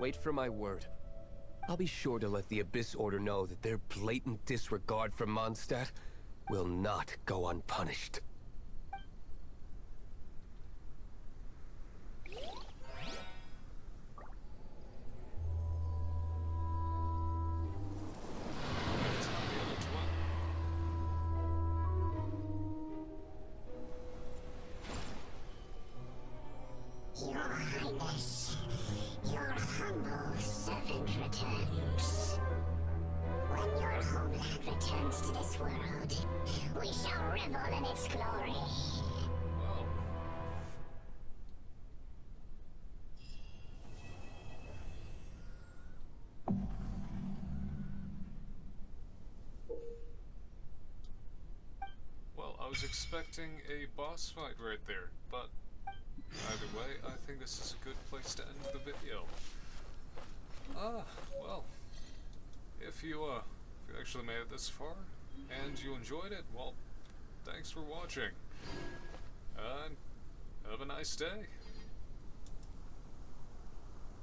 Wait for my word. I'll be sure to let the Abyss Order know that their blatant disregard for Mondstadt will not go unpunished. Your Highness, your humble servant returns. When your homeland returns to this world, we shall revel in its glory. Well, I was expecting a boss fight right there, but either way, I think this is a good place to end the video. Well, if you actually made it this far, and you enjoyed it, well, thanks for watching, and have a nice day.